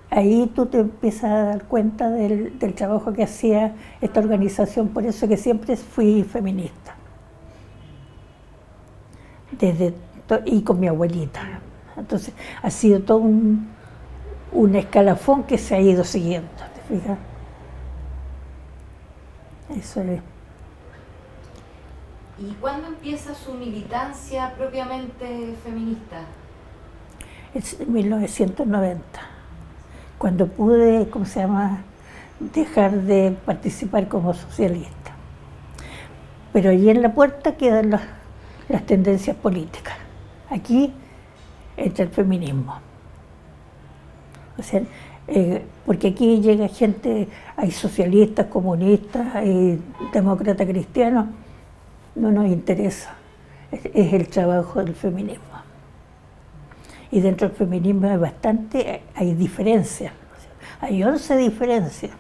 ahí tú te empiezas a dar cuenta del trabajo que hacía esta organización, por eso que siempre fui feminista. Y con mi abuelita. Entonces, ha sido todo un escalafón que se ha ido siguiendo, ¿te fijas? Eso es. ¿Y cuándo empieza su militancia propiamente feminista? Es 1990, cuando pude, dejar de participar como socialista. Pero allí en la puerta quedan las tendencias políticas. Aquí entra el feminismo. O sea, porque aquí llega gente, hay socialistas, comunistas, hay demócratas cristianos, no nos interesa, es el trabajo del feminismo. Y dentro del feminismo hay diferencias, hay 11 diferencias.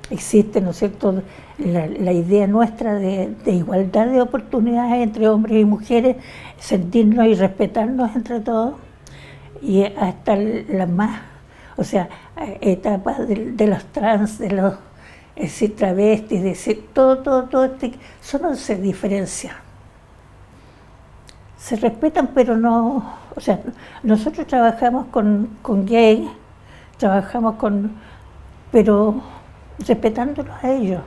Existe, ¿no es cierto?, la idea nuestra de igualdad de oportunidades entre hombres y mujeres, sentirnos y respetarnos entre todos, y hasta las más, etapas de los trans, de los travestis, todo son 11 diferencias. Se respetan, pero no, nosotros trabajamos con gays, pero respetándolos a ellos,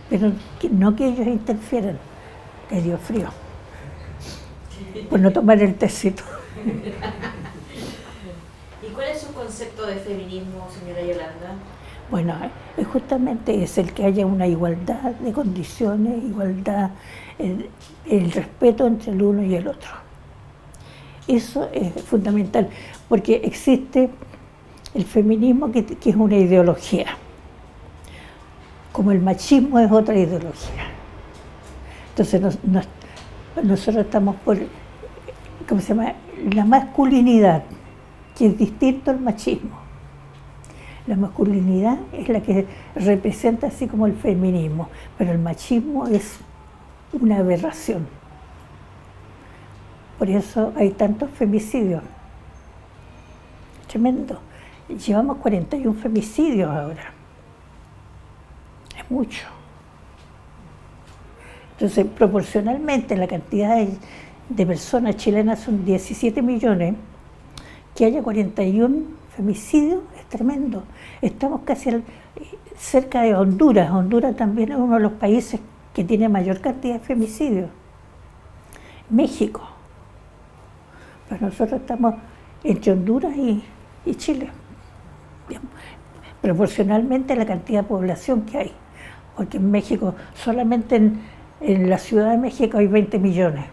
pero no que ellos interfieran. Que dio frío, por no tomar el tecito. ¿Y cuál es su concepto de feminismo, señora Yolanda? Bueno, justamente es el que haya una igualdad de condiciones, igualdad, el respeto entre el uno y el otro. Eso es fundamental, porque existe el feminismo que es una ideología, como el machismo es otra ideología. Entonces nosotros estamos por, la masculinidad, que es distinto al machismo. La masculinidad es la que representa así como el feminismo, pero el machismo es una aberración. Por eso hay tantos femicidios. Tremendo. Llevamos 41 femicidios ahora. Es mucho. Entonces, proporcionalmente, la cantidad de personas chilenas son 17 millones, que haya 41 femicidios es tremendo. Estamos casi cerca de Honduras. Honduras también es uno de los países que tiene mayor cantidad de femicidios. México. Pero nosotros estamos entre Honduras y Chile. Bien. Proporcionalmente a la cantidad de población que hay. Porque en México, solamente en la Ciudad de México hay 20 millones.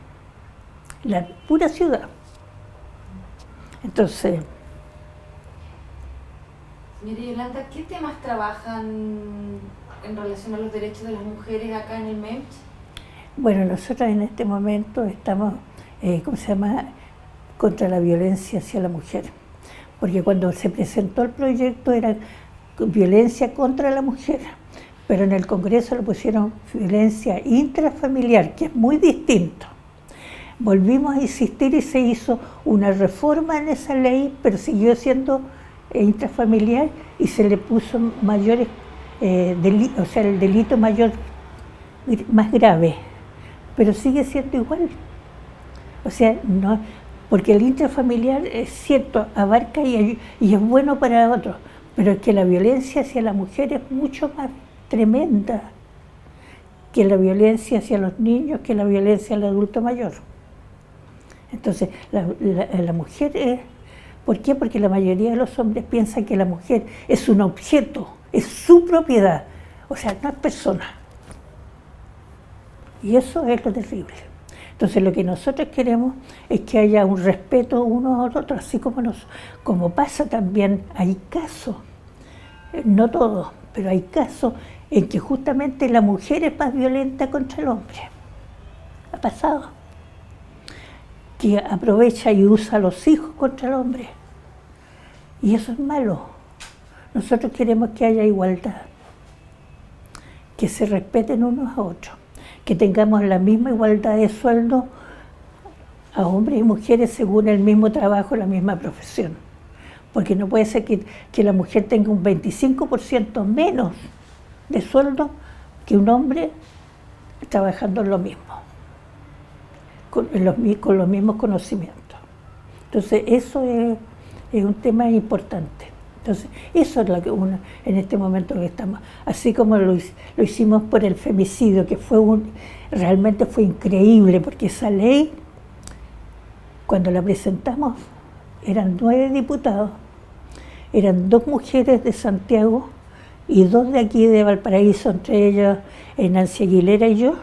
La pura ciudad. Entonces... Señora Yolanda, ¿qué temas trabajan en relación a los derechos de las mujeres acá en el MEMS? Bueno, nosotros en este momento estamos, contra la violencia hacia la mujer. Porque cuando se presentó el proyecto era violencia contra la mujer, pero en el Congreso le pusieron violencia intrafamiliar, que es muy distinto. Volvimos a insistir y se hizo una reforma en esa ley, pero siguió siendo intrafamiliar y se le puso mayores delitos, el delito mayor, más grave, pero sigue siendo igual. No, porque el intrafamiliar es cierto, abarca y es bueno para otros, pero es que la violencia hacia la mujer es mucho más tremenda que la violencia hacia los niños, que la violencia al adulto mayor. Entonces, la mujer es ¿Por qué? Porque la mayoría de los hombres piensan que la mujer es un objeto, es su propiedad, o sea, no es persona. Y eso es lo terrible. Entonces lo que nosotros queremos es que haya un respeto unos a otros, así como pasa también, hay casos, no todos, pero hay casos en que justamente la mujer es más violenta contra el hombre. Ha pasado. Que aprovecha y usa a los hijos contra el hombre. Y eso es malo. Nosotros queremos que haya igualdad, que se respeten unos a otros, que tengamos la misma igualdad de sueldo a hombres y mujeres según el mismo trabajo, la misma profesión. Porque no puede ser que la mujer tenga un 25% menos de sueldo que un hombre trabajando en lo mismo, con los mismos conocimientos. Entonces eso es un tema importante. Entonces eso es lo que en este momento que estamos, así como lo hicimos por el femicidio, que realmente fue increíble, porque esa ley, cuando la presentamos, eran 9 diputados, eran 2 mujeres de Santiago y 2 de aquí de Valparaíso, entre ellas Nancy Aguilera y yo.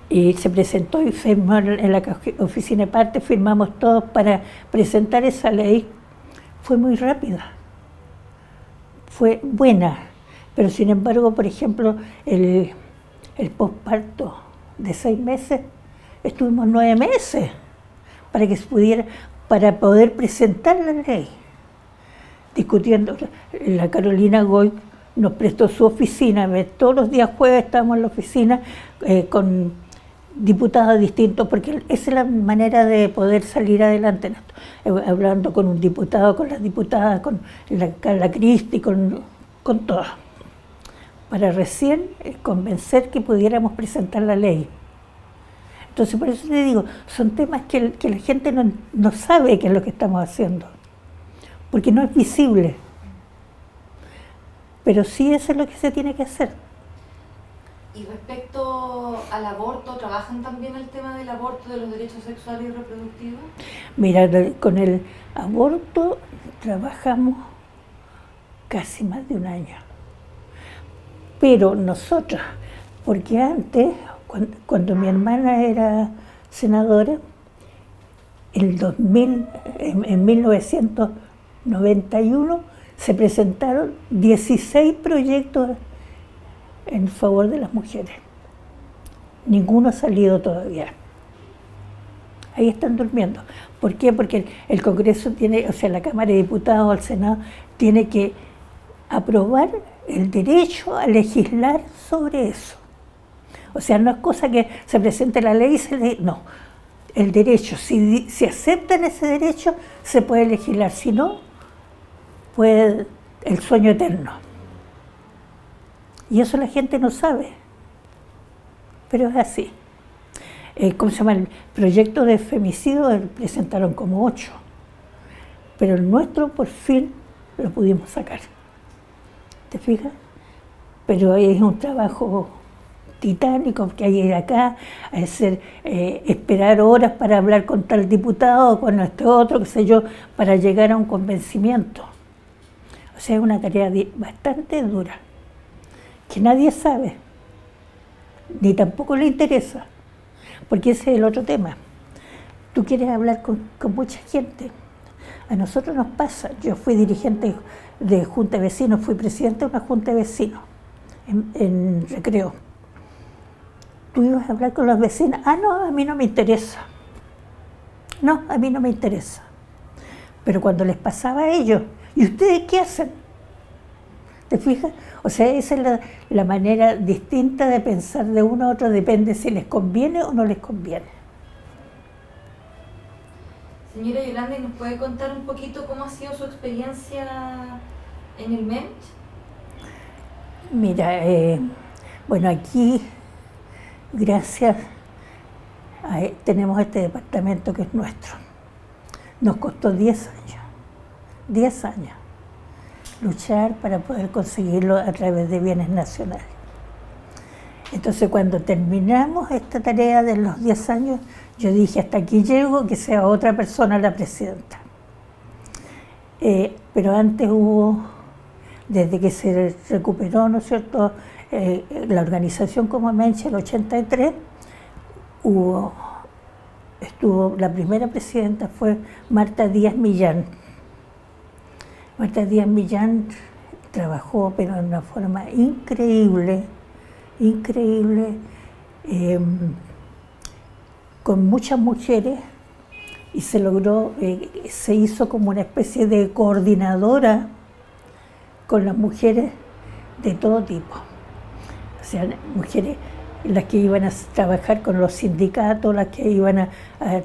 Y se presentó y firmó en la oficina de parte, firmamos todos para presentar esa ley. Fue muy rápida, fue buena, pero sin embargo, por ejemplo, el posparto de 6 meses, estuvimos 9 meses para poder presentar la ley, discutiendo. La Carolina Goy nos prestó su oficina, todos los días jueves estábamos en la oficina con diputados distintos, porque esa es la manera de poder salir adelante, hablando con un diputado, con las diputadas, con la Carla Cristi, con todas, para recién convencer que pudiéramos presentar la ley. Entonces, por eso te digo, son temas que la gente no sabe qué es lo que estamos haciendo, porque no es visible, pero sí eso es lo que se tiene que hacer. Y respecto al aborto, ¿trabajan también el tema del aborto, de los derechos sexuales y reproductivos? Mira, con el aborto trabajamos casi más de un año. Pero nosotros, porque antes, cuando mi hermana era senadora, en 1991 se presentaron 16 proyectos en favor de las mujeres. Ninguno ha salido todavía. Ahí están durmiendo. ¿Por qué? Porque el Congreso tiene, o sea, la Cámara de Diputados o el Senado tiene que aprobar el derecho a legislar sobre eso. O sea, no es cosa que se presente la ley y no. El derecho, si aceptan ese derecho, se puede legislar. Si no, puede el sueño eterno. Y eso la gente no sabe, pero es así. ¿Cómo se llama? El proyecto de femicidio presentaron como 8, pero el nuestro por fin lo pudimos sacar. ¿Te fijas? Pero es un trabajo titánico, que hay que ir acá, esperar horas para hablar con tal diputado, con este otro, qué sé yo, para llegar a un convencimiento. O sea, es una tarea bastante dura, que nadie sabe, ni tampoco le interesa, porque ese es el otro tema. Tú quieres hablar con mucha gente. A nosotros nos pasa, yo fui dirigente de Junta de Vecinos, fui presidente de una Junta de Vecinos en Recreo. Tú ibas a hablar con los vecinos, no, a mí no me interesa. No, a mí no me interesa. Pero cuando les pasaba a ellos, ¿y ustedes qué hacen? ¿Te fijas? O sea, esa es la manera distinta de pensar de uno a otro, depende si les conviene o no les conviene. Señora Yolanda, ¿y nos puede contar un poquito cómo ha sido su experiencia en el MENCH? Mira, bueno, aquí, gracias tenemos este departamento que es nuestro. Nos costó 10 años luchar para poder conseguirlo a través de bienes nacionales. Entonces cuando terminamos esta tarea de los 10 años, yo dije, hasta aquí llego, que sea otra persona la presidenta. Pero antes hubo, desde que se recuperó, ¿no es cierto?, la organización como Menche, el 83, estuvo, la primera presidenta fue Marta Díaz Millán. Marta Díaz Millán trabajó, pero de una forma increíble, con muchas mujeres, y se logró, se hizo como una especie de coordinadora con las mujeres de todo tipo. O sea, mujeres, las que iban a trabajar con los sindicatos, las que iban a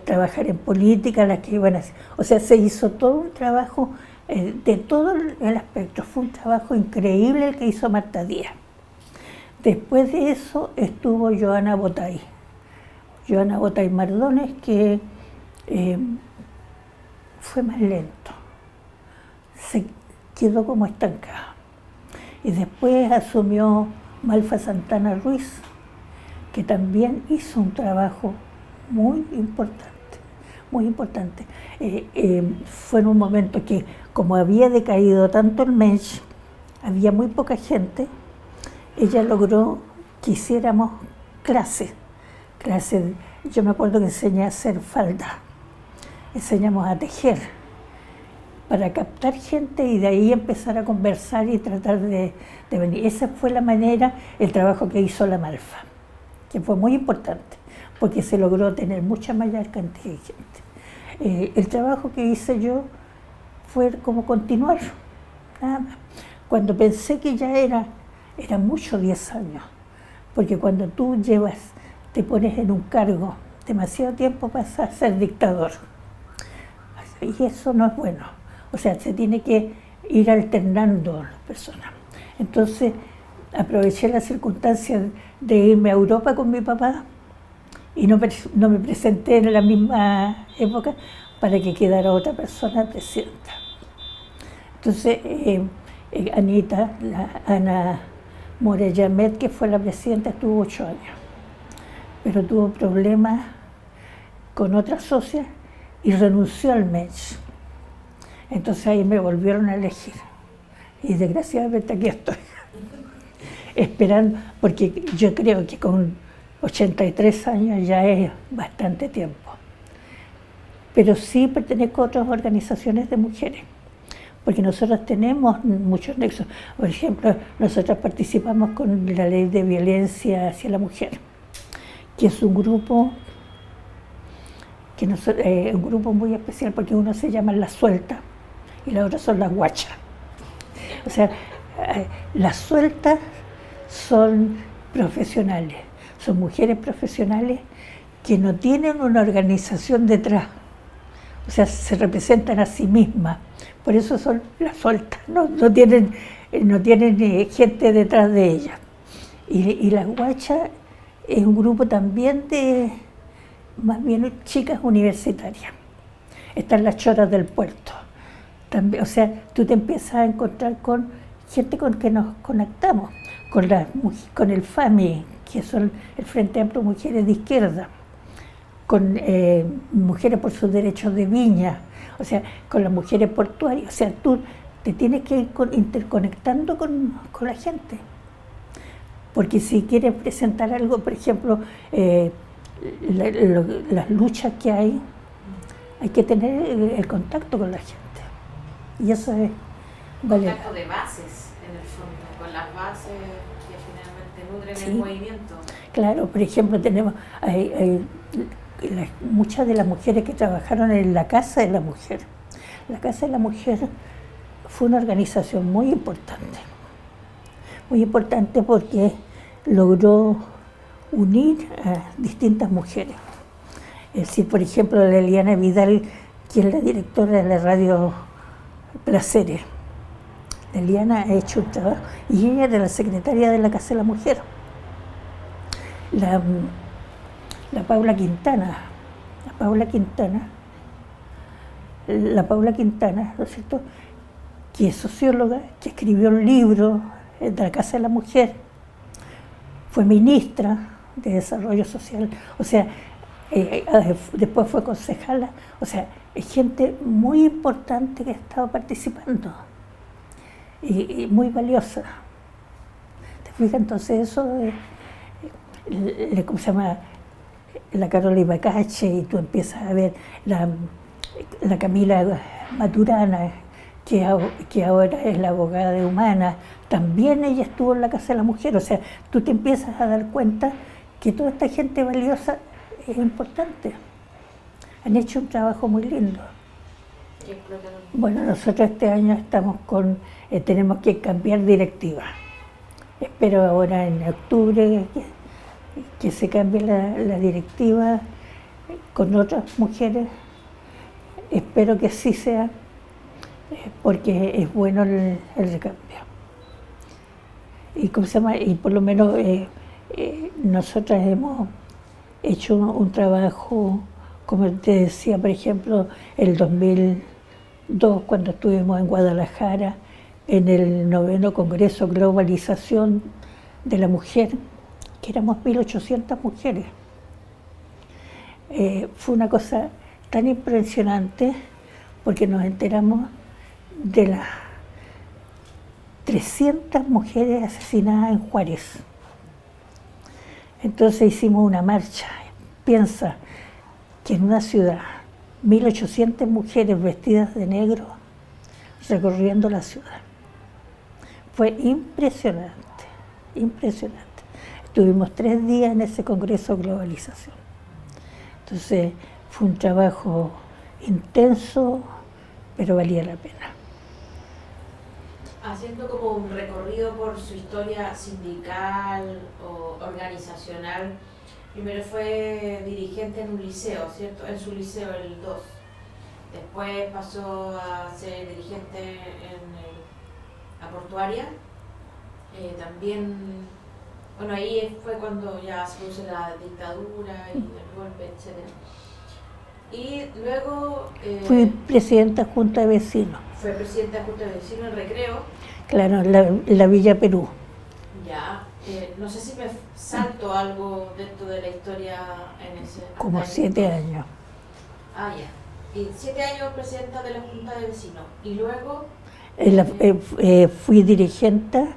trabajar en política, las que iban a... O sea, se hizo todo un trabajo de todo el aspecto. Fue un trabajo increíble el que hizo Marta Díaz. Después de eso estuvo Joana Botay Mardones, que fue más lento, se quedó como estancada. Y después asumió Malfa Santana Ruiz, que también hizo un trabajo muy importante, muy importante. Fue en un momento que, como había decaído tanto el MENCH, había muy poca gente, ella logró que hiciéramos clases. Yo me acuerdo que enseñé a hacer falda, enseñamos a tejer, para captar gente y de ahí empezar a conversar y tratar de venir. Esa fue la manera, el trabajo que hizo la Malfa, que fue muy importante, porque se logró tener mucha mayor cantidad de gente. El trabajo que hice yo fue como continuar, nada más. Cuando pensé que ya era mucho 10 años, porque cuando tú te pones en un cargo demasiado tiempo pasas a ser dictador, y eso no es bueno. O sea, se tiene que ir alternando las personas. Entonces, aproveché la circunstancia de irme a Europa con mi papá y no me presenté en la misma época para que quedara otra persona presidenta. Entonces, Ana Morellamet, que fue la presidenta, estuvo 8 años, pero tuvo problemas con otra socia y renunció al MENCH. Entonces ahí me volvieron a elegir y desgraciadamente aquí estoy, esperando, porque yo creo que con 83 años ya es bastante tiempo. Pero sí pertenezco a otras organizaciones de mujeres, porque nosotros tenemos muchos nexos. Por ejemplo, nosotros participamos con la Ley de Violencia hacia la Mujer, que es un grupo un grupo muy especial, porque uno se llama Las Sueltas y la otra son las Guachas. O sea, las sueltas son profesionales, son mujeres profesionales que no tienen una organización detrás, o sea, se representan a sí mismas, por eso son las sueltas, no tienen gente detrás de ellas. Y las Guachas es un grupo también de, más bien, chicas universitarias. Están las choras del puerto. También, o sea, tú te empiezas a encontrar con gente con que nos conectamos, con el FAMI, que son el Frente Amplio Mujeres de Izquierda, con Mujeres por sus Derechos de Viña, o sea, con las mujeres portuarias. O sea, tú te tienes que ir interconectando con la gente. Porque si quieres presentar algo, por ejemplo, las luchas que hay que tener el contacto con la gente. Y eso es contacto de bases, en el fondo, con las bases que finalmente nutren el movimiento. Claro, por ejemplo, tenemos muchas de las mujeres que trabajaron en la Casa de la Mujer. La Casa de la Mujer fue una organización muy importante porque logró unir a distintas mujeres. Es decir, por ejemplo, Liliana Vidal, que es la directora de la radio Placeres. Liliana ha hecho un trabajo, y ella era la secretaria de la Casa de la Mujer. La Paula Quintana, ¿no es cierto?, que es socióloga, que escribió un libro de la Casa de la Mujer, fue ministra de Desarrollo Social, o sea, después fue concejala, o sea, es gente muy importante que ha estado participando y muy valiosa. ¿Te fijas? Entonces eso, ¿cómo se llama? La Carola Ibacache, y tú empiezas a ver la Camila Maturana, que ahora es la abogada de Humana, también ella estuvo en la Casa de la Mujer, o sea, tú te empiezas a dar cuenta que toda esta gente valiosa es importante. Han hecho un trabajo muy lindo. Bueno, nosotros este año estamos tenemos que cambiar directiva. Espero ahora en octubre que se cambie la directiva con otras mujeres. Espero que así sea, porque es bueno el recambio. Y, ¿cómo se llama? Y por lo menos nosotras hemos hecho un trabajo, como te decía, por ejemplo, el 2002, cuando estuvimos en Guadalajara, en el 9º Congreso Globalización de la Mujer, que éramos 1.800 mujeres. Fue una cosa tan impresionante, porque nos enteramos de las 300 mujeres asesinadas en Juárez. Entonces hicimos una marcha. Piensa que en una ciudad, 1.800 mujeres vestidas de negro recorriendo la ciudad. Fue impresionante, impresionante. Estuvimos 3 días en ese Congreso de Globalización. Entonces fue un trabajo intenso, pero valía la pena. Haciendo como un recorrido por su historia sindical o organizacional, primero fue dirigente en un liceo, ¿cierto? En su liceo, el 2. Después pasó a ser dirigente en la portuaria. También, bueno, ahí fue cuando ya se produce la dictadura y el golpe, etc. Y luego... Fui presidenta de Junta de Vecinos. Fue presidenta de Junta de Vecinos en Recreo. Claro, la Villa Perú. Ya, no sé si me salto algo dentro de la historia en ese... Como 7 años. Ah, ya. Y 7 años presidenta de la Junta de Vecinos. Y luego... fui dirigente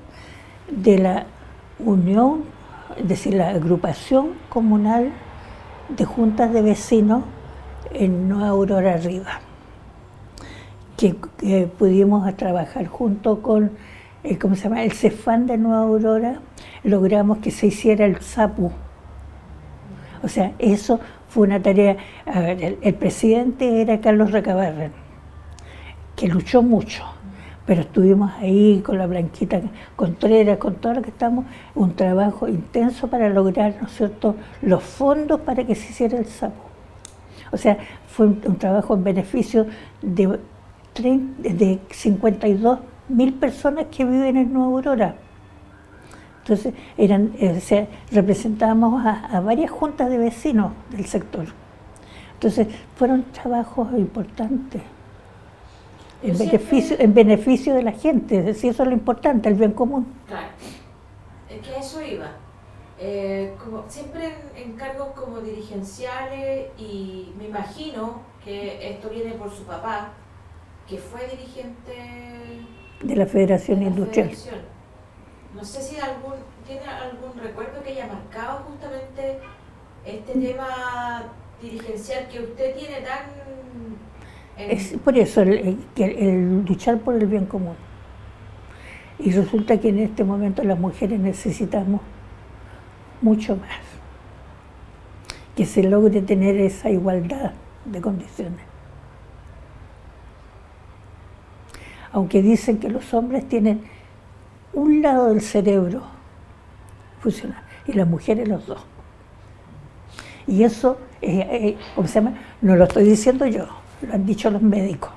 de la Unión, es decir, la agrupación comunal de juntas de vecinos en Nueva Aurora Arriba, que pudimos trabajar junto con ¿cómo se llama? El CEFAN de Nueva Aurora, logramos que se hiciera el SAPU. O sea, eso fue una tarea. El presidente era Carlos Recabarren, que luchó mucho, pero estuvimos ahí con la Blanquita Contreras, con todo lo que estamos, un trabajo intenso para lograr, ¿no es cierto?, los fondos para que se hiciera el SAPU. O sea, fue un trabajo en beneficio de 52.000 personas que viven en Nueva Aurora. Entonces, representábamos a varias juntas de vecinos del sector. Entonces, fueron trabajos importantes, en beneficio de la gente, es decir, eso es lo importante, el bien común. Claro, es que a eso iba. Como siempre en cargos como dirigenciales, y me imagino que esto viene por su papá, que fue dirigente de la Federación Industrial. No sé si tiene algún recuerdo que haya marcado justamente este tema dirigencial que usted tiene tan... Es por eso el luchar por el bien común. Y resulta que en este momento las mujeres necesitamos mucho más, que se logre tener esa igualdad de condiciones. Aunque dicen que los hombres tienen un lado del cerebro funcional y las mujeres los dos. Y eso, ¿cómo se llama? No lo estoy diciendo yo, lo han dicho los médicos.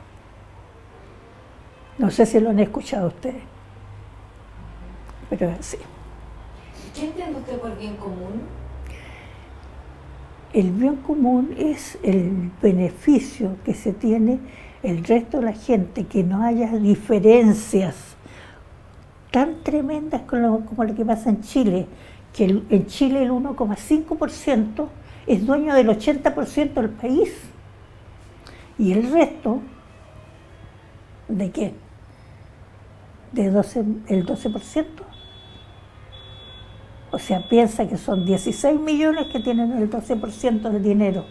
No sé si lo han escuchado ustedes, pero es así. ¿Qué entiende usted por bien común? El bien común es el beneficio que se tiene el resto de la gente, que no haya diferencias tan tremendas como lo que pasa en Chile, que en Chile el 1,5% es dueño del 80% del país. ¿Y el resto de qué? El 12%. O sea, piensa que son 16 millones que tienen el 12% del dinero.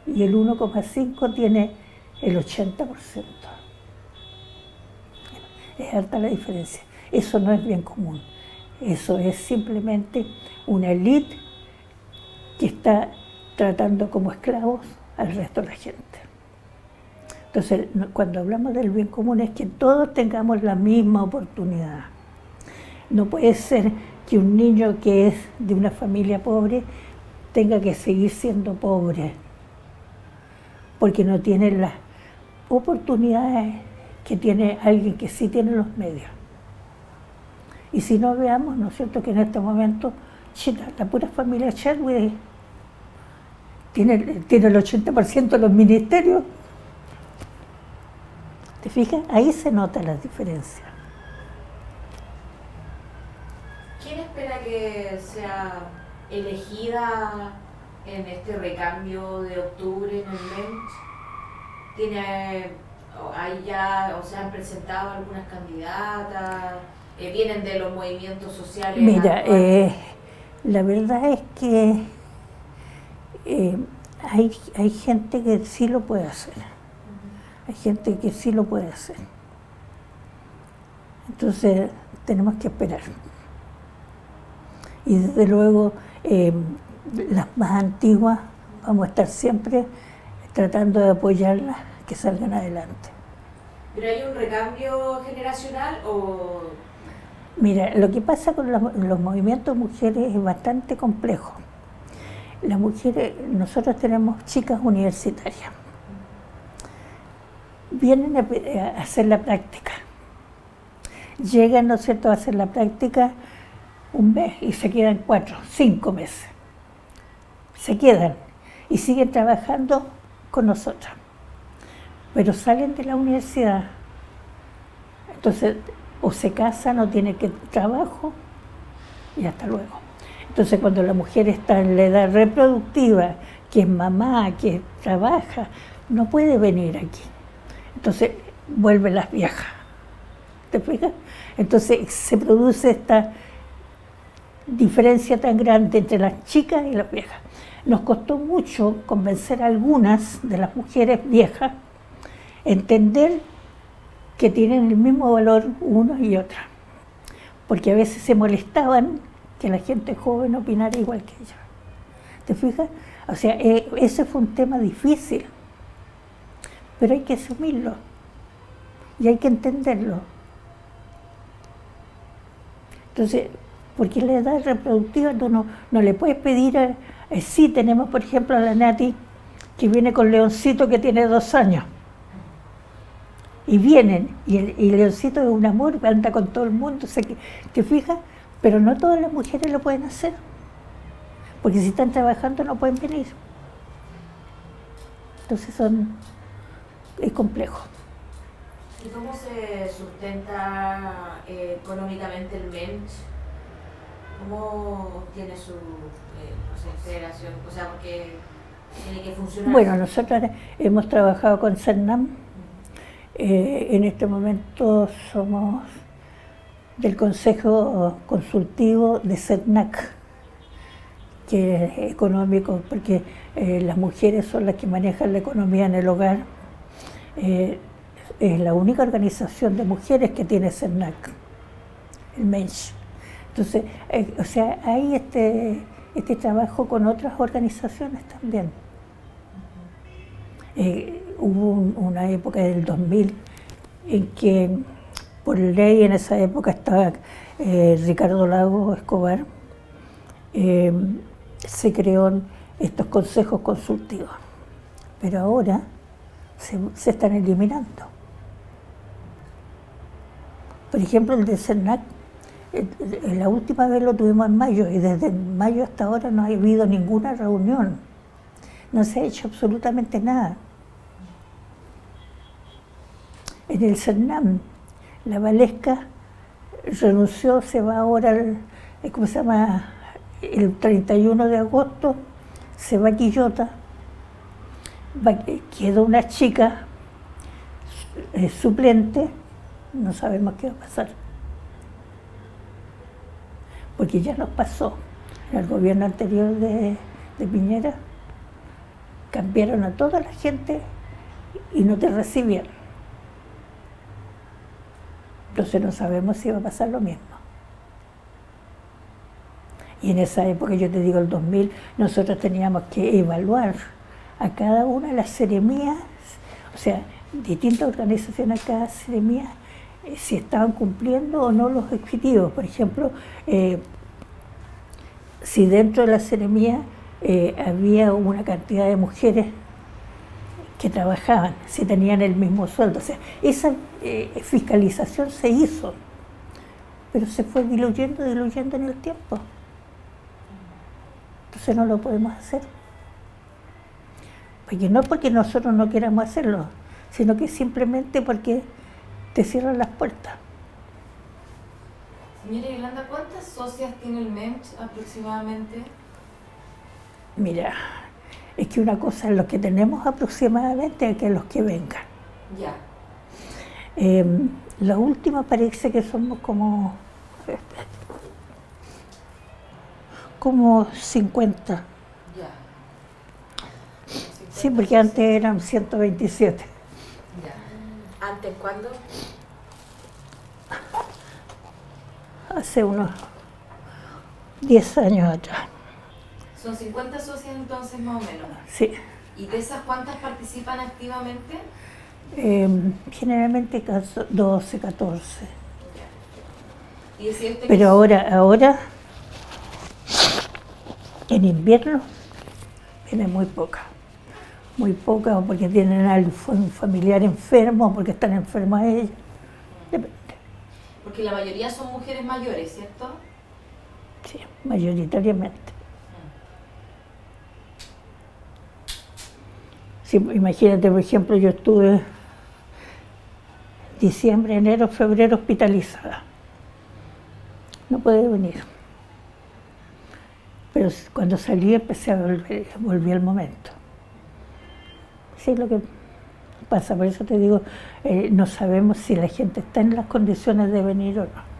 Y el 1,5% tiene el 80%. Es harta la diferencia. Eso no es bien común. Eso es simplemente una élite que está tratando como esclavos al resto de la gente. Entonces, cuando hablamos del bien común es que todos tengamos la misma oportunidad. No puede ser que un niño que es de una familia pobre tenga que seguir siendo pobre, porque no tiene las oportunidades que tiene alguien que sí tiene los medios. Y si no, veamos, ¿no es cierto?, que en este momento la pura familia Chadwick tiene el 80% de los ministerios. ¿Te fijas? Ahí se nota la diferencia. ¿Quién espera que sea elegida en este recambio de octubre en el MENCH? ¿Hay ya, o se han presentado algunas candidatas? ¿Vienen de los movimientos sociales? Mira, la verdad es que hay gente que sí lo puede hacer. Hay gente que sí lo puede hacer. Entonces, tenemos que esperar. Y desde luego, las más antiguas, vamos a estar siempre tratando de apoyarlas, que salgan adelante. ¿Pero hay un recambio generacional o...? Mira, lo que pasa con los movimientos de mujeres es bastante complejo. Las mujeres, nosotros tenemos chicas universitarias. Vienen a hacer la práctica. Llegan, ¿no es cierto?, a hacer la práctica un mes y se quedan 4, 5 meses. Se quedan y siguen trabajando con nosotras. Pero salen de la universidad, entonces o se casan o tienen que trabajo y hasta luego. Entonces cuando la mujer está en la edad reproductiva, que es mamá, que trabaja, no puede venir aquí. Entonces vuelven las viejas. ¿Te fijas? Entonces se produce esta diferencia tan grande entre las chicas y las viejas. Nos costó mucho convencer a algunas de las mujeres viejas entender que tienen el mismo valor unos y otras, porque a veces se molestaban que la gente joven opinara igual que ellos. ¿Te fijas? O sea, ese fue un tema difícil, pero hay que asumirlo y hay que entenderlo. Entonces, porque la edad reproductiva no le puedes pedir sí, tenemos por ejemplo a la Nati, que viene con Leoncito que tiene 2 años. Y vienen, y Leoncito es un amor, anda con todo el mundo, ¿te fijas? Pero no todas las mujeres lo pueden hacer, porque si están trabajando no pueden venir. Entonces es complejo. ¿Y cómo se sustenta económicamente el MENCH? ¿Cómo tiene su integración? O sea, porque tiene que funcionar. Bueno, nosotros hemos trabajado con CERNAM. En este momento somos del Consejo Consultivo de CERNAC, que es económico, porque las mujeres son las que manejan la economía en el hogar. Es la única organización de mujeres que tiene CERNAC, el MENCH. Entonces, o sea, hay este trabajo con otras organizaciones también. Hubo una época del 2000 en que, por ley, en esa época estaba Ricardo Lago Escobar, se creó estos consejos consultivos, pero ahora se están eliminando. Por ejemplo, el de CERNAC, la última vez lo tuvimos en mayo, y desde mayo hasta ahora no ha habido ninguna reunión, no se ha hecho absolutamente nada. En el CERNAM, la Valesca renunció, se va ahora ¿cómo se llama? El 31 de agosto se va a Quillota, queda una chica suplente, no sabemos qué va a pasar. Porque ya nos pasó. En el gobierno anterior de Piñera, cambiaron a toda la gente y no te recibían. Entonces no sabemos si va a pasar lo mismo. Y en esa época, yo te digo, el 2000, nosotros teníamos que evaluar a cada una de las seremías, o sea, distintas organizaciones a cada seremía, si estaban cumpliendo o no los objetivos. Por ejemplo, si dentro de la seremía había una cantidad de mujeres que trabajaban, si tenían el mismo sueldo. O sea, esa fiscalización se hizo, pero se fue diluyendo en el tiempo. Entonces no lo podemos hacer. Porque no porque nosotros no queramos hacerlo, sino que simplemente porque te cierran las puertas. Señora Yolanda, ¿cuántas socias tiene el MEMCH aproximadamente? Mira, es que una cosa es lo que tenemos aproximadamente que los que vengan. Ya. La última parece que somos como 50. Ya. Sí, porque antes eran 127. Ya. ¿Antes cuándo? Hace unos 10 años atrás. Son 50 socias entonces más o menos. Sí. ¿Y de esas cuántas participan activamente? Generalmente 12, 14. Y decía usted Pero ahora en invierno viene muy poca, o porque tienen algún familiar enfermo, o porque están enfermas ellas, depende. Porque la mayoría son mujeres mayores, ¿cierto? Sí, mayoritariamente. Sí, imagínate, por ejemplo, yo estuve diciembre, enero, febrero hospitalizada. No pude venir. Pero cuando salí empecé a volví al momento. Sí, es lo que pasa, por eso te digo, no sabemos si la gente está en las condiciones de venir o no.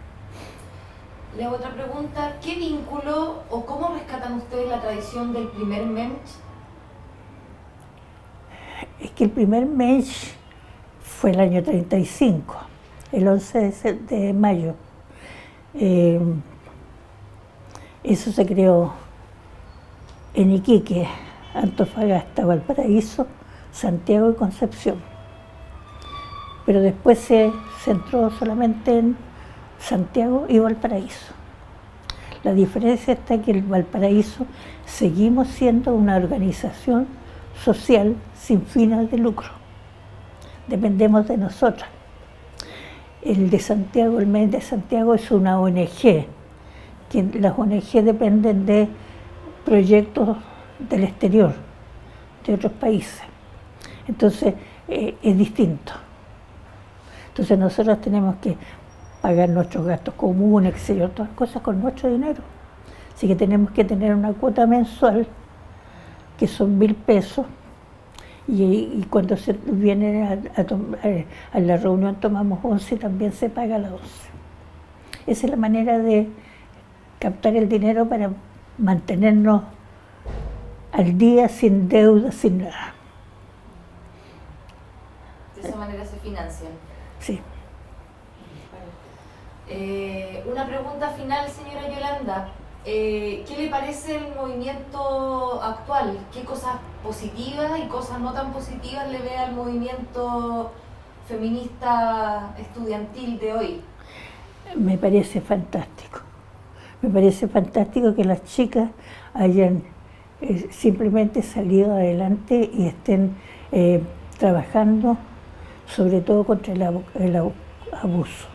Le hago otra pregunta, ¿qué vínculo o cómo rescatan ustedes la tradición del primer MEMCH? Es que el primer MEMCH fue el año 35, el 11 de mayo. Eso se creó en Iquique, Antofagasta, Valparaíso, Santiago y Concepción. Pero después se centró solamente en Santiago y Valparaíso. La diferencia está que en Valparaíso seguimos siendo una organización social sin fines de lucro. Dependemos de nosotras. El de Santiago, el MEMCH de Santiago es una ONG, que las ONG dependen de proyectos del exterior, de otros países. Entonces es distinto. Entonces nosotros tenemos que pagar nuestros gastos comunes, qué sé yo, todas las cosas con nuestro dinero. Así que tenemos que tener una cuota mensual, que son 1.000 pesos, y cuando se viene a la reunión tomamos 11 y también se paga la 11. Esa es la manera de captar el dinero para mantenernos al día, sin deuda, sin nada. De esa manera se financian. Sí. Una pregunta final, señora Yolanda. ¿Qué le parece el movimiento actual? ¿Qué cosas positivas y cosas no tan positivas le ve al movimiento feminista estudiantil de hoy? Me parece fantástico. Me parece fantástico que las chicas hayan simplemente salido adelante y estén trabajando sobre todo contra el abuso,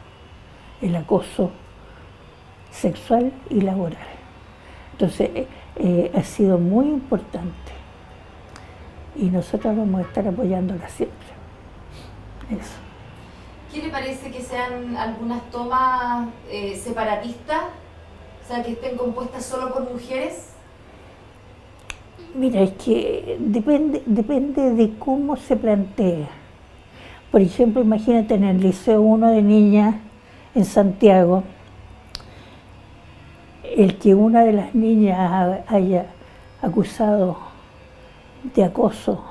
el acoso sexual y laboral. Entonces ha sido muy importante y nosotros vamos a estar apoyándola siempre. Eso. ¿Qué le parece que sean algunas tomas separatistas? O sea, que estén compuestas solo por mujeres. Mira, es que depende de cómo se plantea. Por ejemplo, imagínate en el Liceo 1 de niñas en Santiago, el que una de las niñas haya acusado de acoso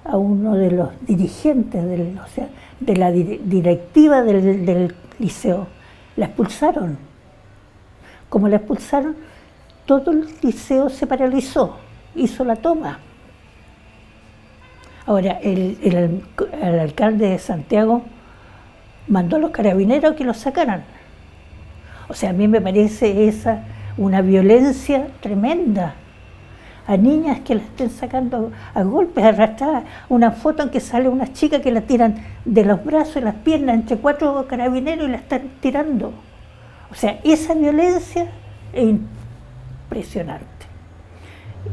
a uno de los dirigentes, o sea, de la directiva del liceo, la expulsaron. Como la expulsaron, todo el liceo se paralizó, hizo la toma. Ahora, el alcalde de Santiago mandó a los carabineros que lo sacaran. O sea, a mí me parece esa una violencia tremenda. A niñas que la estén sacando a golpes, arrastradas. Una foto en que sale una chica que la tiran de los brazos y las piernas entre 4 carabineros y la están tirando. O sea, esa violencia es impresionante.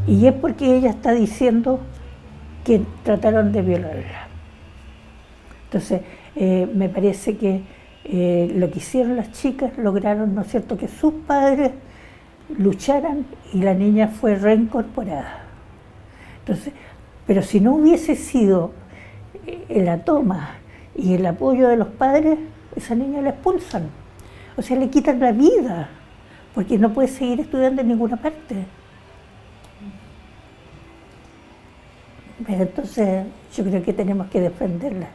Y es porque ella está diciendo que trataron de violarla. Entonces, me parece que lo que hicieron las chicas lograron, ¿no es cierto?, que sus padres lucharan y la niña fue reincorporada. Entonces, pero si no hubiese sido la toma y el apoyo de los padres, esa niña la expulsan. O sea, le quitan la vida, porque no puede seguir estudiando en ninguna parte. Pero entonces yo creo que tenemos que defenderla.